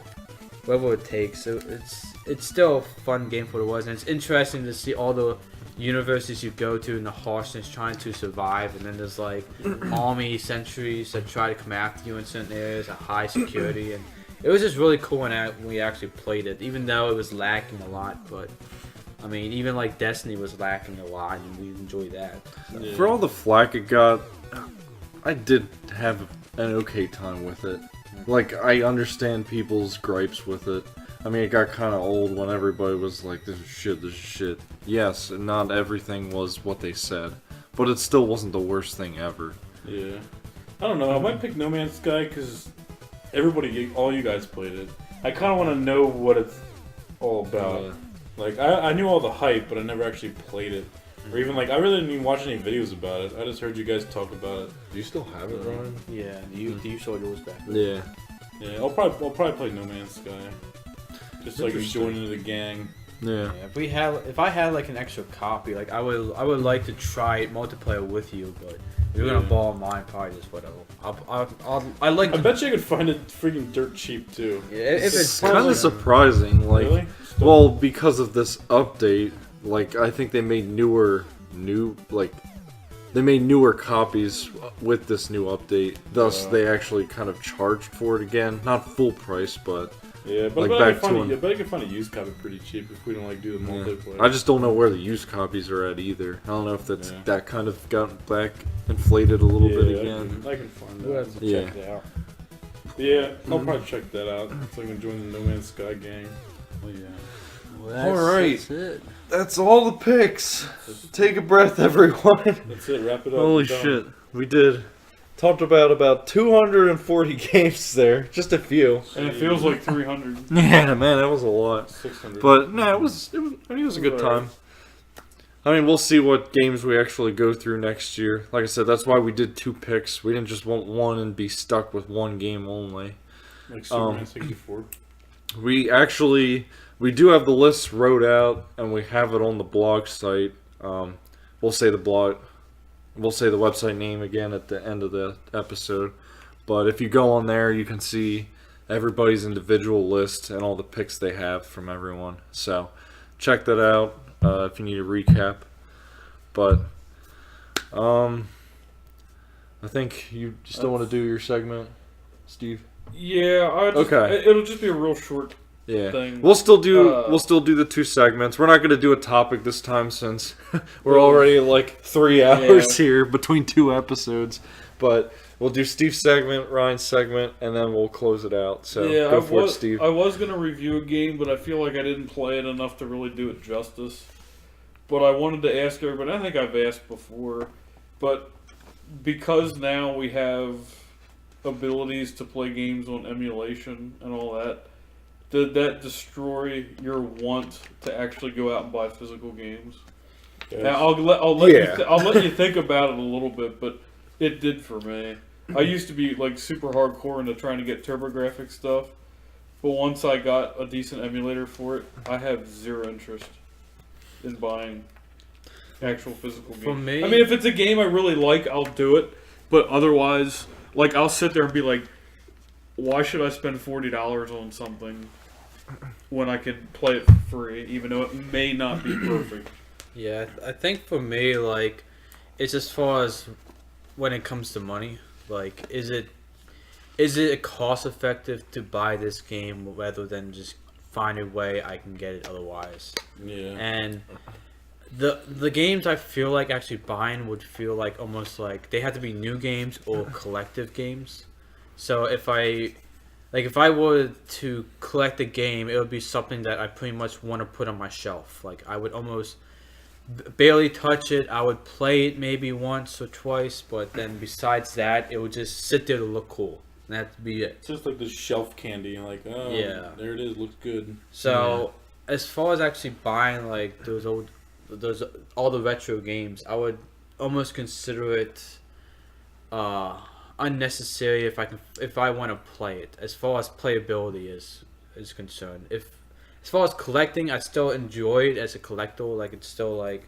it takes, it's still a fun game for what it was, and it's interesting to see all the universes you go to and the harshness trying to survive, and then there's like army sentries that try to come after you in certain areas at high security, and it was just really cool when we actually played it, even though it was lacking a lot. But I mean, even like Destiny was lacking a lot, and we enjoyed that. So. Yeah. For all the flack it got, I did have an okay time with it. Like, I understand people's gripes with it. I mean, it got kind of old when everybody was like, this is shit. Yes, and not everything was what they said. But it still wasn't the worst thing ever. Yeah. I don't know. I might pick No Man's Sky because all you guys played it. I kind of want to know what it's all about. Like, I knew all the hype, but I never actually played it. Or even, like, I really didn't even watch any videos about it. I just heard you guys talk about it. Do you still have it, Ryan? Yeah, you saw yours back. Yeah. Yeah, I'll probably play No Man's Sky. Just so I can Interesting. join into the gang. Yeah. Yeah, if I had like an extra copy, like I would like to try it multiplayer with you, but if you're gonna Yeah. borrow mine, probably just whatever. I like I to. bet you I could find it freaking dirt cheap, too. Yeah, if It's it's kind of possible. surprising, like, Really? well, because of this update, like, I think they made they made newer copies with this new update. Thus, they actually kind of charged for it again. Not full price, but Yeah, but Like I back bet to I bet I could find a used copy pretty cheap if we don't like do the multiplayer. I just don't know where the used copies are at either. I don't know if that's Yeah. that kind of got back inflated a little bit again. I can find We'll that. have to Yeah. check it out. Yeah, I'll probably check that out. So I can join the No Man's Sky gang. Oh, yeah. All right. That's it. That's all the picks. Take a breath, everyone. That's it. Wrap it up. Holy We're done. shit. We did. Talked about 240 games there. Just a few. And it feels like 300. Yeah, man, that was a lot. 600. But no, it was I mean, it was a good time. I mean, we'll see what games we actually go through next year. Like I said, that's why we did 2 picks. We didn't just want one and be stuck with one game only. Like Superman 64. We do have the list wrote out, and we have it on the blog site. We'll say the website name again at the end of the episode. But if you go on there, you can see everybody's individual list and all the picks they have from everyone. So check that out if you need a recap. But I think you still want to do your segment, Steve. Yeah, Okay. it'll just be a real short Yeah, thing. we'll still do the 2 segments. We're not going to do a topic this time since we're already like 3 hours here between 2 episodes. But we'll do Steve's segment, Ryan's segment, and then we'll close it out. So go for it, Steve. I was gonna review a game, but I feel like I didn't play it enough to really do it justice. But I wanted to ask everybody. I think I've asked before, but because now we have abilities to play games on emulation and all that. Did that destroy your want to actually go out and buy physical games? Yes. Now I'll let you think about it a little bit, but it did for me. I used to be like super hardcore into trying to get TurboGrafx stuff, but once I got a decent emulator for it, I have zero interest in buying actual physical games. For me, I mean, if it's a game I really like, I'll do it, but otherwise, like I'll sit there and be like, why should I spend $40 on something when I can play it for free, even though it may not be perfect? Yeah, I think for me, like, it's as far as when it comes to money. Like, is it cost effective to buy this game rather than just find a way I can get it otherwise? Yeah. And the games I feel like actually buying would feel like almost like they have to be new games or collective games. So if I were to collect a game, it would be something that I pretty much want to put on my shelf. Like, I would almost barely touch it. I would play it maybe once or twice, but then besides that, it would just sit there to look cool. And that'd be it. It's just like the shelf candy. Like, oh, yeah, there it is. Looks good. So, as far as actually buying like those all the retro games, I would almost consider it unnecessary if I want to play it. As far as playability is concerned, as far as collecting, I still enjoy it as a collector. Like, it's still like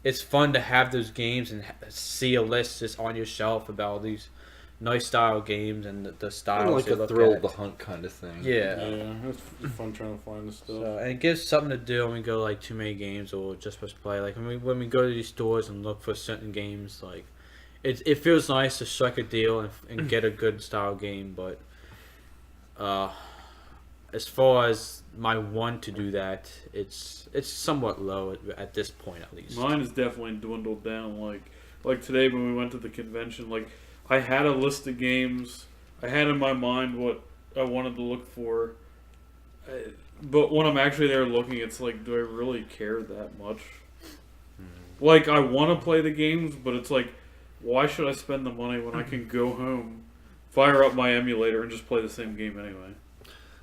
it's fun to have those games and see a list just on your shelf about all these nice style games and the styles. Like a thrill of the hunt kind of thing. Yeah, it's fun trying to find the stuff. So, and it gives something to do when we go like too many games or just press play. Like when we go to these stores and look for certain games, like it feels nice to strike a deal and get a good style game. But as far as my want to do that, it's somewhat low at this point, at least. Mine is definitely dwindled down. Like today when we went to the convention, like I had a list of games. I had in my mind what I wanted to look for. But when I'm actually there looking, it's like, do I really care that much? Like, I want to play the games, but it's like, why should I spend the money when I can go home, fire up my emulator, and just play the same game anyway?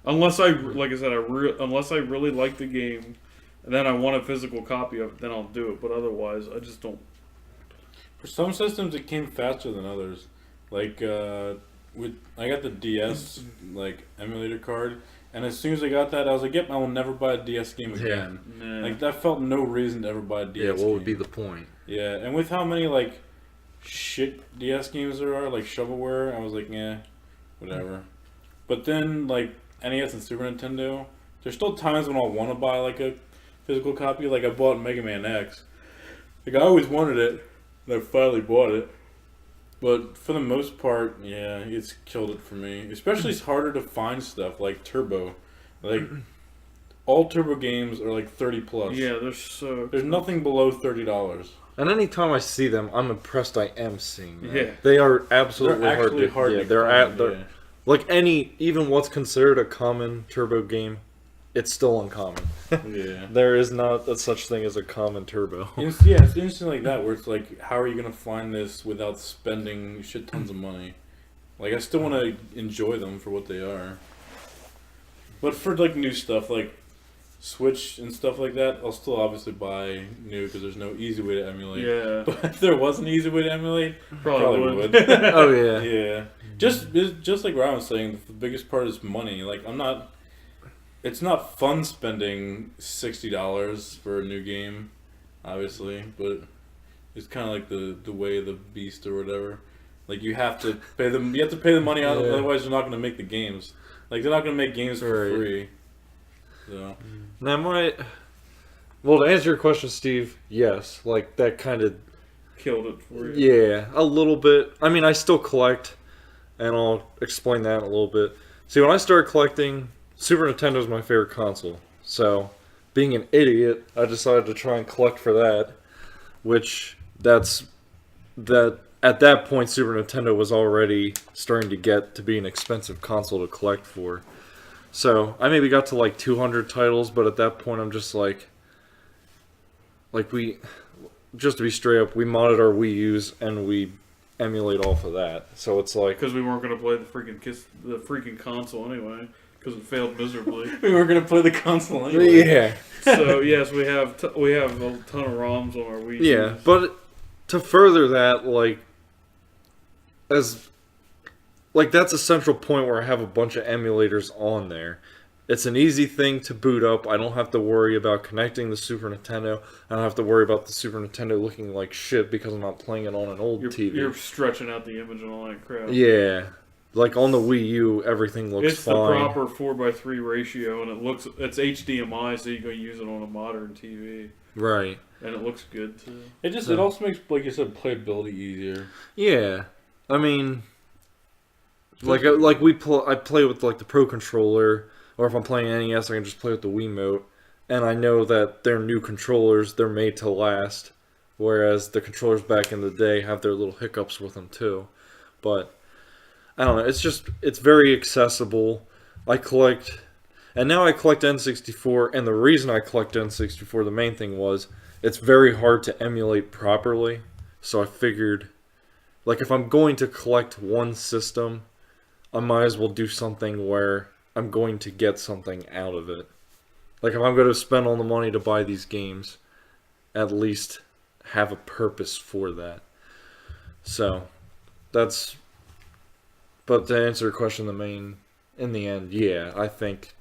Unless like I said, unless I really like the game, and then I want a physical copy of it, then I'll do it. But otherwise, I just don't. For some systems, it came faster than others. Like, I got the DS like emulator card, and as soon as I got that, I was like, "Yep, I will never buy a DS game again." Yeah. Nah. Like, that felt no reason to ever buy a DS. Yeah, what game. would be the point? Yeah, and with how many like shit DS games there are, like shovelware, I was like, "Yeah, whatever." But then like NES and Super Nintendo, there's still times when I'll want to buy like a physical copy. Like, I bought Mega Man X. Like, I always wanted it, and I finally bought it. But for the most part, yeah, it's killed it for me. Especially it's harder to find stuff like Turbo. Like, all Turbo games are like 30 plus. Yeah, there's nothing below $30. And anytime I see them, I'm impressed I am seeing them. Yeah. They are absolutely hard to they're like even what's considered a common Turbo game, it's still uncommon. Yeah. There is not a such thing as a common Turbo. It's instant like that, where it's like, how are you going to find this without spending shit tons of money? Like, I still want to enjoy them for what they are. But for like new stuff, like Switch and stuff like that, I'll still obviously buy new because there's no easy way to emulate. Yeah. But if there was an easy way to emulate, probably would. Oh yeah. Yeah. Just like Ryan was saying, the biggest part is money. Like, it's not fun spending $60 for a new game, obviously, but it's kind of like the way of the beast or whatever. Like, you have to pay them. You have to pay the money out, otherwise they're not going to make the games. Like, they're not going to make games for free. So. Now, well, to answer your question, Steve, yes, like that kind of killed it for you. Yeah, a little bit. I mean, I still collect, and I'll explain that in a little bit. See, when I started collecting, Super Nintendo is my favorite console. So, being an idiot, I decided to try and collect for that. Which at that point, Super Nintendo was already starting to get to be an expensive console to collect for. So I maybe got to like 200 titles, but at that point, I'm just just to be straight up, we modded our Wii U's and we emulate off of that. So it's like Because we weren't going to play the freaking console anyway, because it failed miserably. We were gonna play the console anyway. yeah, So yes, we have a ton of ROMs on our Wii. yeah. U's. But to further that, that's a central point where I have a bunch of emulators on there. It's an easy thing to boot up. I don't have to worry about connecting the Super Nintendo. I don't have to worry about the Super Nintendo looking like shit because I'm not playing it on an old TV. You're stretching out the image and all that crap. Yeah. Like on the Wii U, everything looks It's fine. the proper 4:3 ratio, and it's HDMI, so you can use it on a modern TV, Right. and it looks good too. It also makes, like you said, playability easier. Yeah. I mean, I play with like the Pro Controller, or if I'm playing NES, I can just play with the Wiimote, and I know that they're new controllers, they're made to last, whereas the controllers back in the day have their little hiccups with them too. But I don't know, it's very accessible. I collect N64, and the reason I collect N64, the main thing was, it's very hard to emulate properly, so I figured, like, if I'm going to collect one system, I might as well do something where I'm going to get something out of it. Like, if I'm going to spend all the money to buy these games, at least have a purpose for that. So, but to answer your question, in the end, yeah, I think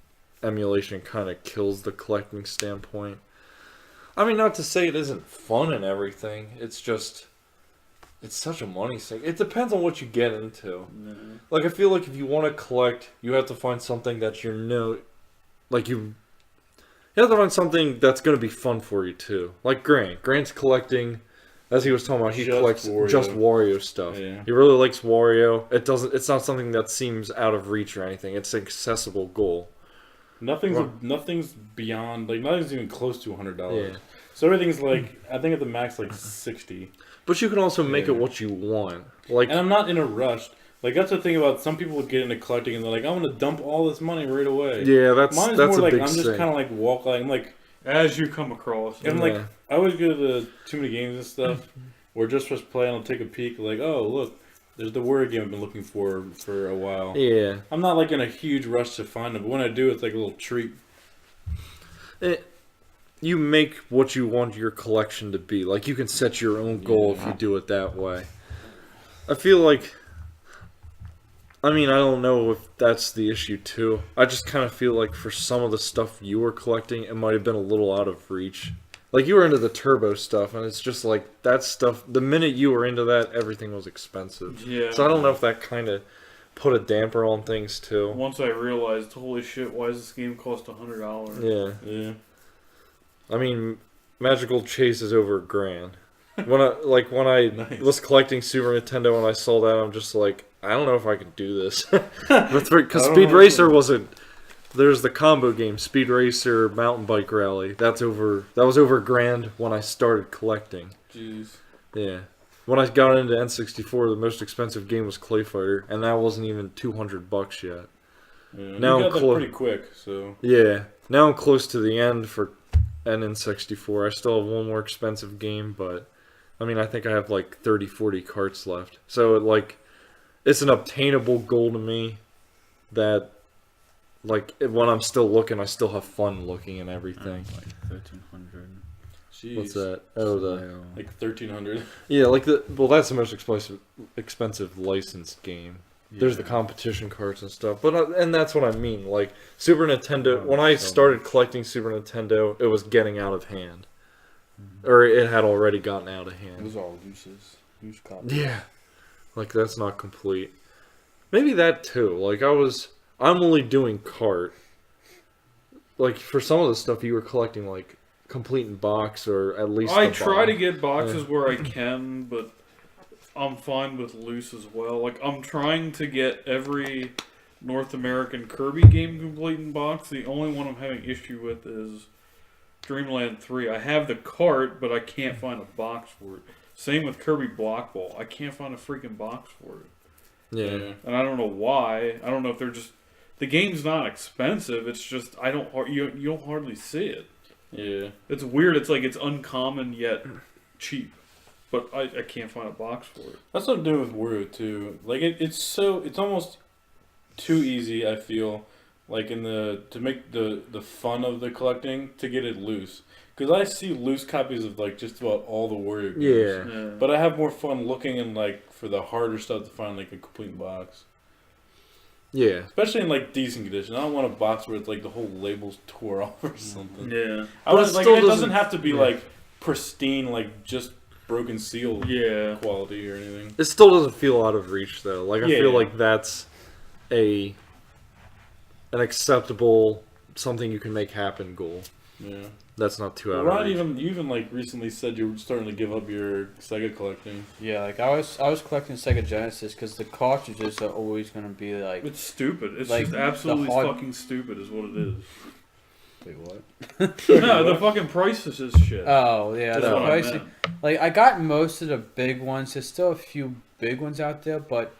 emulation kind of kills the collecting standpoint. I mean, not to say it isn't fun and everything, it's just, it's such a money sink. It depends on what you get into. Mm-hmm. Like, I feel like if you want to collect, you have to find something that you have to find something that's going to be fun for you, too. Like Grant. Grant's collecting, as he was talking about, he collects just Wario stuff. Yeah. He really likes Wario. It's not something that seems out of reach or anything. It's an accessible goal. Nothing's beyond, like, nothing's even close to $100. Yeah. So everything's like, I think at the max, like 60. But you can also make it what you want. Like, And I'm not in a rush. Like, that's the thing about some people get into collecting and they're like, I'm going to dump all this money right away. yeah, that's Mine's a more like, big I'm just thing. kind of like I'm like, As you come across. I'm Yeah. like, I always go to the Too Many Games and stuff, where just for play and I'll take a peek, like, oh, look, there's the Warrior game I've been looking for a while. Yeah. I'm not like in a huge rush to find them, but when I do, it's like a little treat. You make what you want your collection to be. Like, you can set your own goal if you do it that way. I feel like, I mean, I don't know if that's the issue too. I just kind of feel like for some of the stuff you were collecting, it might have been a little out of reach. Like, you were into the turbo stuff, and it's just like, that stuff, the minute you were into that, everything was expensive. Yeah. So I don't know if that kind of put a damper on things too. Once I realized, holy shit, why does this game cost $100? Yeah. Yeah. I mean, Magical Chase is over $1,000. When I Nice. was collecting Super Nintendo and I saw that, I'm just like, I don't know if I could do this. Because Speed Racer wasn't. There's the combo game, Speed Racer Mountain Bike Rally. That was over $1,000 when I started collecting. Jeez. Yeah. When I got into N64, the most expensive game was Clay Fighter, and that wasn't even $200 yet. Yeah. Now You I'm got that clo- pretty quick, so. Yeah. Now I'm close to the end for N64. I still have one more expensive game, but I mean, I think I have like 30, 40 carts left. So it's an obtainable goal to me that, like, when I'm still looking, I still have fun looking and everything. Like 1,300. Jeez. What's that? Oh, Like 1,300. yeah, that's the most expensive licensed game. There's the competition cards and stuff, and that's what I mean. Like, Super Nintendo, when I started collecting Super Nintendo, it was getting out of hand, or it had already gotten out of It hand. was all loose copies. Yeah, like, that's not complete. Maybe that too. Like, I'm only doing cart. Like, for some of the stuff you were collecting, like complete in box, or at least I the try box. to get boxes where I can, but I'm fine with loose as well. Like, I'm trying to get every North American Kirby game complete in box. The only one I'm having issue with is Dreamland 3. I have the cart, but I can't find a box for it. Same with Kirby Block Ball. I can't find a freaking box for it. Yeah. And I don't know why. I don't know if they're just... The game's not expensive. It's just you don't hardly see it. Yeah. It's weird. It's like it's uncommon yet cheap. But I can't find a box for it. That's what I'm doing with Wario too. Like it's almost too easy, I feel, like to make the fun of the collecting, to get it loose. Because I see loose copies of like just about all the Wario games. Yeah. But I have more fun looking in like for the harder stuff to find like a complete box. Yeah. Especially in like decent condition. I don't want a box where it's like the whole label's tore off or something. Yeah. I would, like, still it doesn't doesn't- have to be like pristine, like just broken seal quality or anything. It still doesn't feel out of reach though. Like I feel like that's an acceptable something you can make happen goal. Yeah. That's not too out of Ron, reach. you even like recently said you were starting to give up your Sega collecting. Yeah, like I was collecting Sega Genesis because the cartridges are always gonna be like. It's stupid. It's like, just absolutely the hard- fucking stupid is what it is. Wait, what? No, the fucking prices is shit. Oh yeah, That's the what I pricing. meant. Like I got most of the big ones. There's still a few big ones out there, but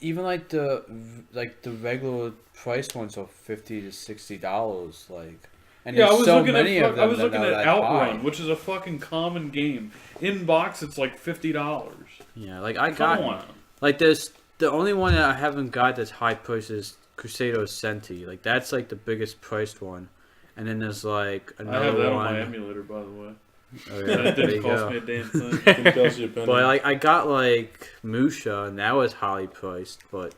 even like the regular price ones are $50 to $60. Like, and Yeah, I there's was so looking many of at them. I was that looking are at that Outrun, high. which is a fucking common game. In box, it's like $50. Yeah, like I Come got on. like there's the only one that I haven't got that's high price is Crusader Senti. Like that's like the biggest priced one, and then there's like I have another that on one. my emulator, by the way. Oh, And yeah, it there didn't you cost go. me a damn thing. Didn't cost you a penny. But like I got like Musha, and that was highly priced. But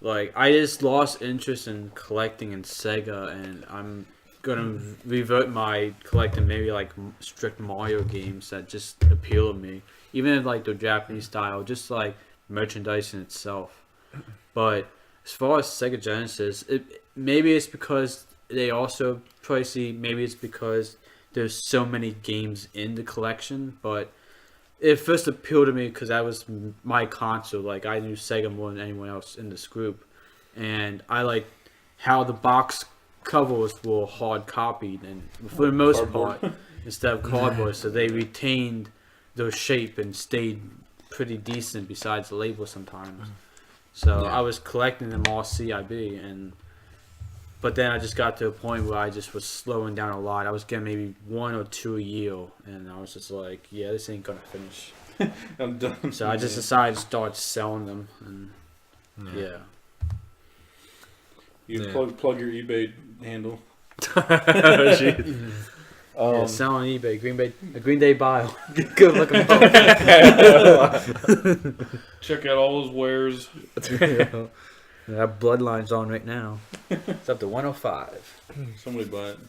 like I just lost interest in collecting in Sega, and I'm gonna revert my collecting maybe like strict Mario games that just appeal to me, even in like the Japanese style, just like merchandise in itself. But as far as Sega Genesis, maybe it's because they also pricey. Maybe it's because there's so many games in the collection, but it first appealed to me because that was my console. Like I knew Sega more than anyone else in this group, and I like how the box covers were hard copied, and for the most Cardboard. part, instead of cardboard, so they retained their shape and stayed pretty decent. Besides the label sometimes, so I was collecting them all CIB But then I just got to a point where I just was slowing down a lot. I was getting maybe 1 or 2 a year, and I was just like, yeah, this ain't gonna finish. I'm done. So I just decided to start selling them, and yeah. You plug your eBay handle. Yeah, selling on eBay, Green Day bio. Good looking Check out all his wares. That Bloodline's on right now. It's up to 105. Somebody buy it.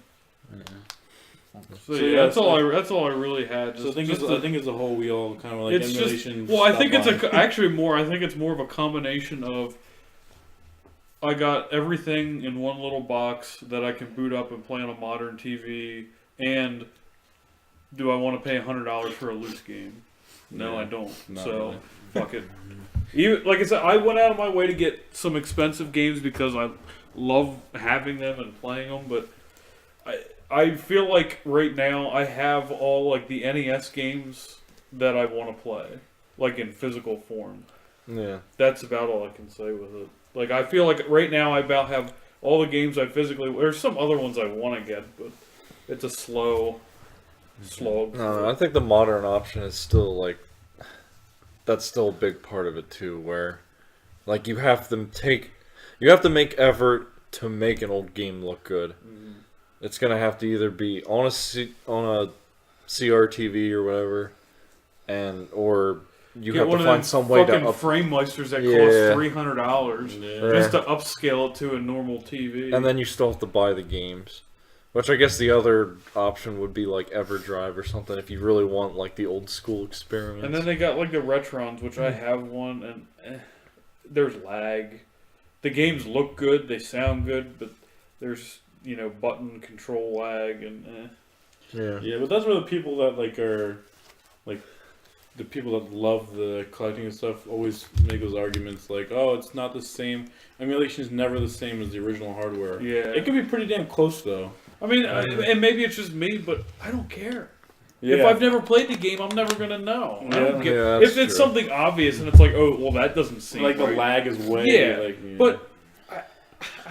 So, So, yeah, yeah, that's all I really had. So I think as a whole we all kind of like it's emulation. just I think it's stopped I think it's more of a combination of I got everything in one little box that I can boot up and play on a modern TV, and do I want to pay $100 for a loose game? No, Yeah, I don't. not So really. fuck it. Even like I said, I went out of my way to get some expensive games because I love having them and playing them, but I feel like right now I have all like the NES games that I want to play, like in physical form. Yeah. That's about all I can say with it. Like I feel like right now I about have all the games I physically. There's some other ones I want to get, but it's a slow slog. No, I think the modern option is still like that's still a big part of it too, where like you have to make effort to make an old game look good. Mm-hmm. It's gonna have to either be on a CRTV or whatever, or you Get have one to of them find some way to fucking up. frame meisters that Yeah. cost $300 Yeah. just to upscale it to a normal TV. And then you still have to buy the games. Which I guess the other option would be like EverDrive or something if you really want like the old school experiments. And then they got like the Retrons, which I have one, and there's lag. The games look good, they sound good, but there's button control lag and. yeah. Yeah, but that's where the people that like are like the people that love the collecting and stuff always make those arguments like, oh, it's not the same. Emulation is never the same as the original hardware. Yeah. It can be pretty damn close though. I mean, and maybe it's just me, but I don't care. Yeah. If I've never played the game, I'm never gonna know. I don't Yeah. care. Yeah, If that's it's true. something obvious and it's like, oh, well, that doesn't seem Like the right. lag is way. Yeah, like, but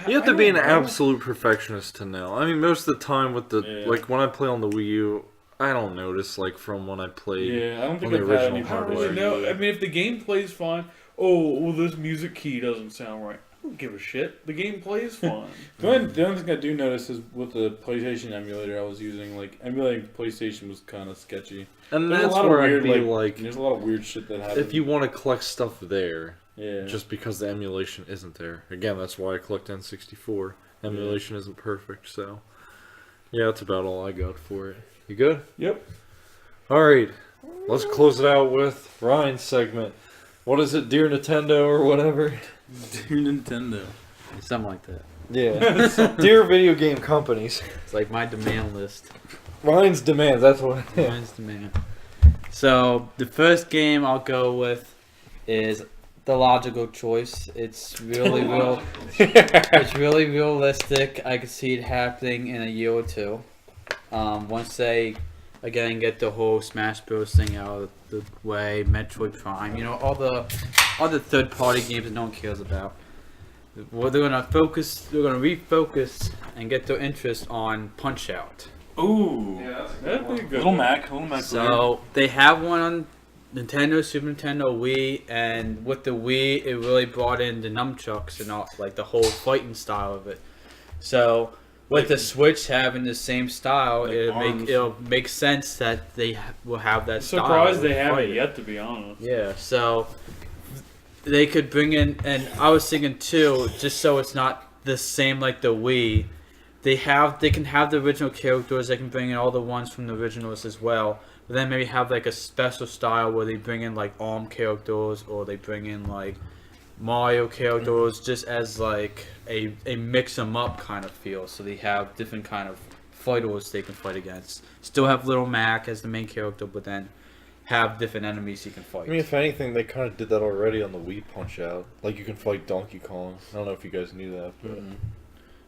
You have to I be an don't know. absolute perfectionist to know. I mean, most of the time with the like when I play on the Wii U, I don't notice like from when I played. yeah, I don't think on the I've had original any I don't hardware. really know. I mean, if the game plays fine, oh, well, this music key doesn't sound right. I don't give a shit. The game plays fine. The only thing I do notice is with the PlayStation emulator I was using, like emulating PlayStation was kind of sketchy. And There's that's a lot where of I'd weird, be like, like, there's a lot of weird shit that happens. if you want to collect stuff there, yeah, just because the emulation isn't there. Again, that's why I collect N64. Emulation isn't perfect, so yeah, that's about all I got for it. You good? Yep. All right, let's close it out with Ryan's segment. What is it, Dear Nintendo or whatever? Dear Nintendo. Something like that. Yeah. Dear video game companies. It's like my demand list. Ryan's demands, that's what it is. Mine's demand. So the first game I'll go with is the logical choice. It's really real. It's really realistic. I could see it happening in a year or two. Once they again get the whole Smash Bros. Thing out of the way, Metroid Prime, all the third-party games that no one cares about. Well, they're gonna refocus and get their interest on Punch Out. Ooh. Yeah, that'd be a good. Little Mac. Little Mac. So they have one on Nintendo, Super Nintendo, Wii, and with the Wii, it really brought in the nunchucks and all, like the whole fighting style of it. So with the Switch having the same style, Like it'll make sense that they will have that I'm style. surprised they of haven't fighting. yet, to be honest. Yeah, so they could bring in, and I was thinking too, just so it's not the same like the Wii, they can have the original characters. They can bring in all the ones from the originals as well. But then maybe have like a special style where they bring in like ARM characters or they bring in like Mario characters, just as like a mix 'em up kind of feel. So they have different kind of fighters they can fight against. Still have Little Mac as the main character, but then have different enemies you can fight. I mean, if anything, they kind of did that already on the Wii Punch Out. Like, you can fight Donkey Kong. I don't know if you guys knew that, but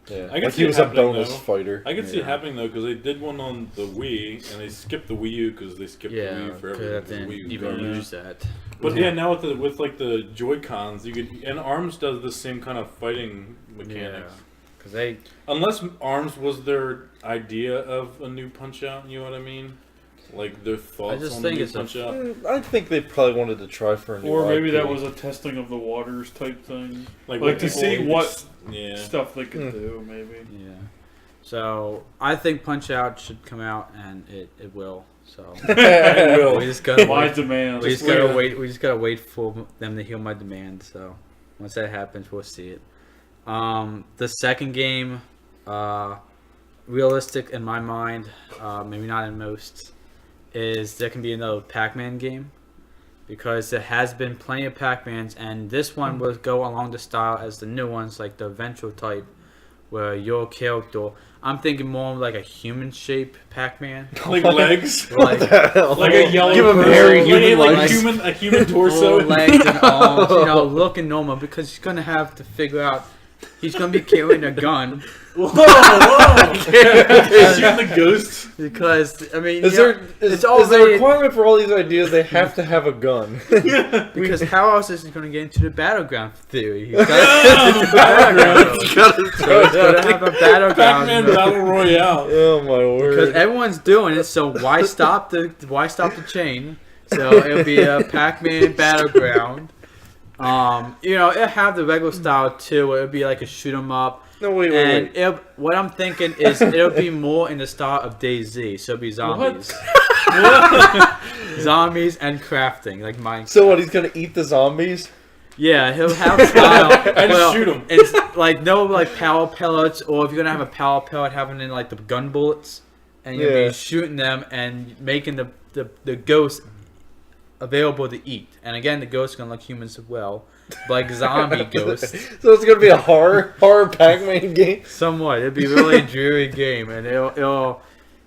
yeah. I can Like, see he it was a happening, bonus though. fighter. I can see it happening though because they did one on the Wii and they skipped the Wii U because they skipped the Wii Yeah, U forever. because I because the didn't Wii U was even garbage. use that. But yeah, now with like the Joy Cons, you could and Arms does the same kind of fighting mechanics. Because they Unless Arms was their idea of a new Punch Out, you know what I mean? Like their thoughts just on think the new it's a Punch Out. I think they probably wanted to try for a new Or maybe IP. that was a testing of the waters type thing. Like what to people- see what Yeah. stuff they could do, maybe. Yeah. So I think Punch Out should come out, and it will. So It will. we just gotta My wait. demand. We just gotta wait. We just gotta wait for them to heal my demand. So once that happens, we'll see it. The second game, realistic in my mind, maybe not in most, is there can be another Pac-Man game. Because there has been plenty of Pac-Mans, and this one will go along the style as the new ones, like the Adventure type, where your character, I'm thinking more like a human-shaped Pac-Man. Like legs. Like, Like a yellow Give him person. hairy Like- human like legs. a human torso. full legs and arms, looking normal, because he's gonna have to figure out he's gonna be carrying a gun. Whoa, whoa! Shooting the ghosts. Because I mean, Is there is the already- requirement for all these ideas? They have to have a gun. because how else is he gonna get into the battleground theory? He's gotta, Gotta he's gotta have a battleground. Pac-Man Battle Royale. Oh my Because word! everyone's doing it, so why stop the chain? So it'll be a Pac-Man battleground. It'll have the regular style too. It'll be like a shoot 'em up. No wait. And what I'm thinking is it'll be more in the style of DayZ. So it'll be zombies. Zombies and crafting, like Minecraft. So what? He's gonna eat the zombies? Yeah, he'll have style. And shoot 'em. It's like no like power pellets, or if you're gonna have a power pellet, having in like the gun bullets, and you'll Yeah. be shooting them and making the ghosts available to eat. And again, the ghosts gonna look humans as well, like zombie ghosts. So it's gonna be a horror Pac-Man game. Somewhat, it'd be really a dreary game, and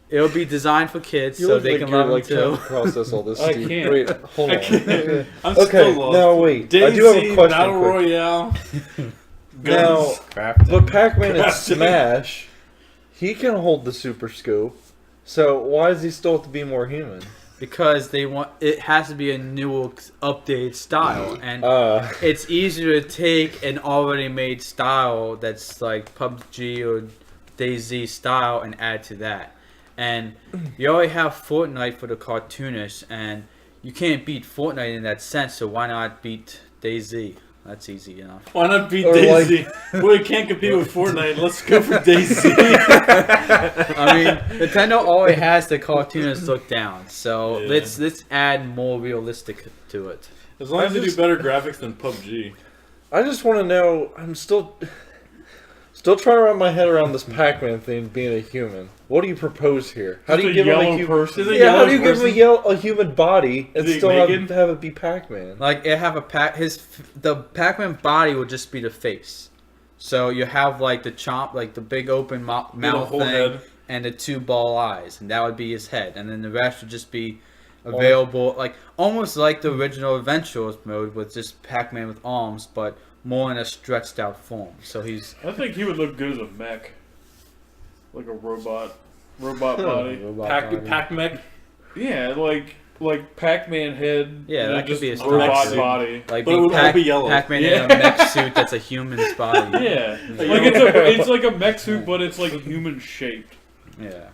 It'll be designed for kids, You so look they like can you're love like them trying too. to process all this. I Steve. can't. Wait, hold on. I'm Okay, still lost. now wait. Daisy, I do have a question. Battle quick. Royale. Now, Guns. Crafting. but Pac-Man in Crafting. Smash, he can hold the Super Scope. So why does he still have to be more human? Because it has to be a new updated style, and it's easier to take an already made style that's like PUBG or DayZ style and add to that. And you already have Fortnite for the cartoonists, and you can't beat Fortnite in that sense, so why not beat DayZ? That's easy enough. Why not beat Or Daisy? We can't compete with Fortnite. Let's go for Daisy. I mean, Nintendo already has the cartoonist look down, so Yeah. let's add more realistic to it. As long as they do better graphics than PUBG. I just want to know. I'm still trying to wrap my head around this Pac-Man thing being a human. What do you propose here? How do you Just a give him a yellow human person. Is it Yeah, how yellow do you give person? him a human body and Is he still Megan? have it be Pac-Man? Like it have the Pac-Man body will just be the face. So you have like the chomp, like the big open mouth whole thing, head. and the two ball eyes, and that would be his head, and then the rest would just be available, like almost like the original Adventures mode with just Pac-Man with arms, but more in a stretched out form. So he's I think he would look good as a mech, like a robot body. robot body. Pac-Mech. Yeah, like Pac-Man head. Yeah, and that could just be a robot suit. body. like But it being would all be yellow. Pac-Man Yeah. in a mech suit that's a human's body. Yeah, like it's like a mech suit, but it's like human shaped. Yeah.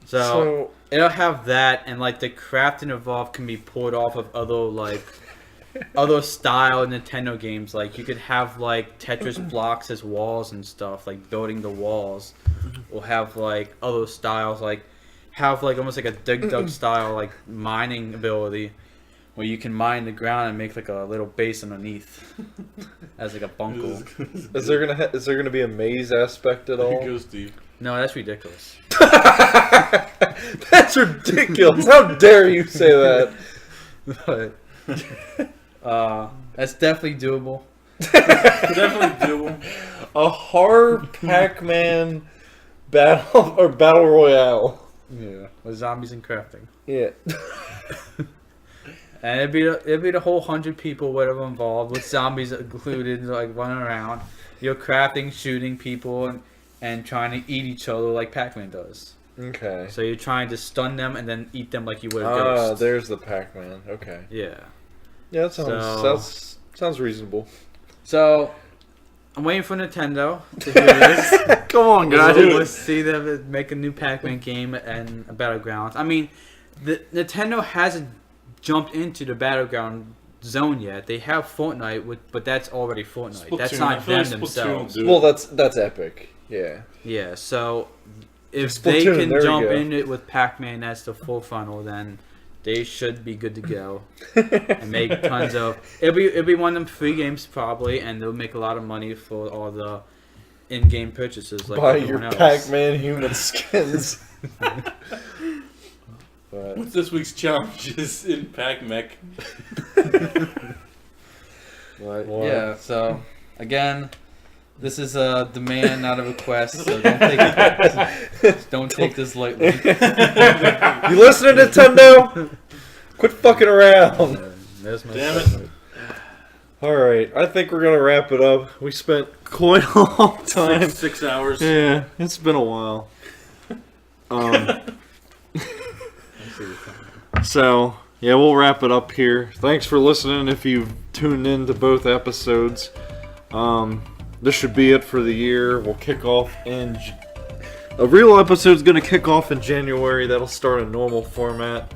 So it'll have that, and like the crafting involved can be pulled off of other style Nintendo games. Like you could have like Tetris blocks as walls and stuff, like building the walls. Or have like other styles, like have like almost like a Dig Dug style, like mining ability, where you can mine the ground and make like a little base underneath as like a bunker. Is there gonna be a maze aspect at There all? you go, Steve. No, that's ridiculous. That's ridiculous. How dare you say that? But that's definitely doable. Definitely doable. A hard Pac-Man battle royale. Yeah, with zombies and crafting. Yeah. And it'd be the whole 100 people, whatever involved, with zombies included, like running around. You're crafting, shooting people, and trying to eat each other like Pac-Man does. Okay. So you're trying to stun them and then eat them like you would a Ah, ghost. there's the Pac-Man. Okay. Yeah. Yeah, that sounds reasonable. So I'm waiting for Nintendo to hear this. Come on, Let's see them make a new Pac-Man game and a Battlegrounds. I mean, Nintendo hasn't jumped into the Battleground zone yet. They have Fortnite, but that's already Fortnite. Splatoon. That's I not feel them like Splatoon themselves. will do Well, that's epic. Yeah. Yeah, so if Splatoon, they can there we jump go. in it with Pac-Man as the full funnel, then they should be good to go and make tons of. It'll be one of them free games probably, and they'll make a lot of money for all the in-game purchases. Like Buy everyone your else. Pac-Man human skins. But What's this week's challenge is in Pac-Mech. But, Wow. yeah, so again, this is a demand, not a request. So don't take this lightly. you listening, Nintendo? Quit fucking around. There's my Damn it. segment. All right, I think we're gonna wrap it up. We spent quite a long time. 6 hours. Yeah, it's been a while. So, yeah, we'll wrap it up here. Thanks for listening if you've tuned in to both episodes. This should be it for the year. We'll kick off in... A real episode's going to kick off in January. That'll start a normal format.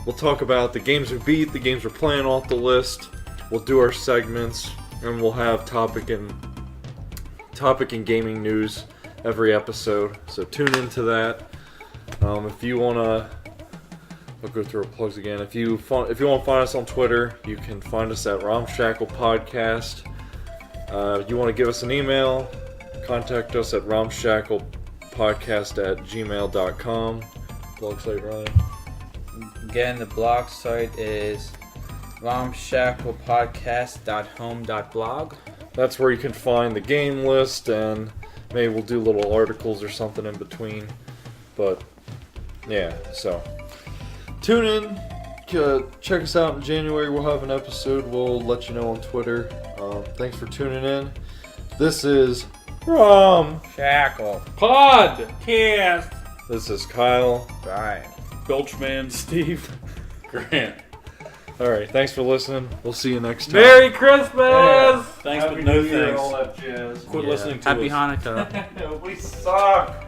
We'll talk about the games we beat, the games we're playing off the list. We'll do our segments, and we'll have topic and gaming news every episode. So tune into that. If you want to... I'll go through our plugs again. If you want to find us on Twitter, you can find us at Romshackle Podcast. You want to give us an email, contact us at romshacklepodcast.gmail.com. Blog site, Ryan. Again, the blog site is romshacklepodcast.home.blog. That's where you can find the game list, and maybe we'll do little articles or something in between. But Yeah, so tune in. Check us out in January. We'll have an episode. We'll let you know on Twitter. Thanks for tuning in. This is Romshackle. Podcast. This is Kyle. Brian. Belchman Steve. Grant. All right, thanks for listening. We'll see you next time. Merry Christmas! Thanks, Happy but no New Year, thanks. all that jazz. Quit Yeah. listening to Happy us. Hanukkah. We suck.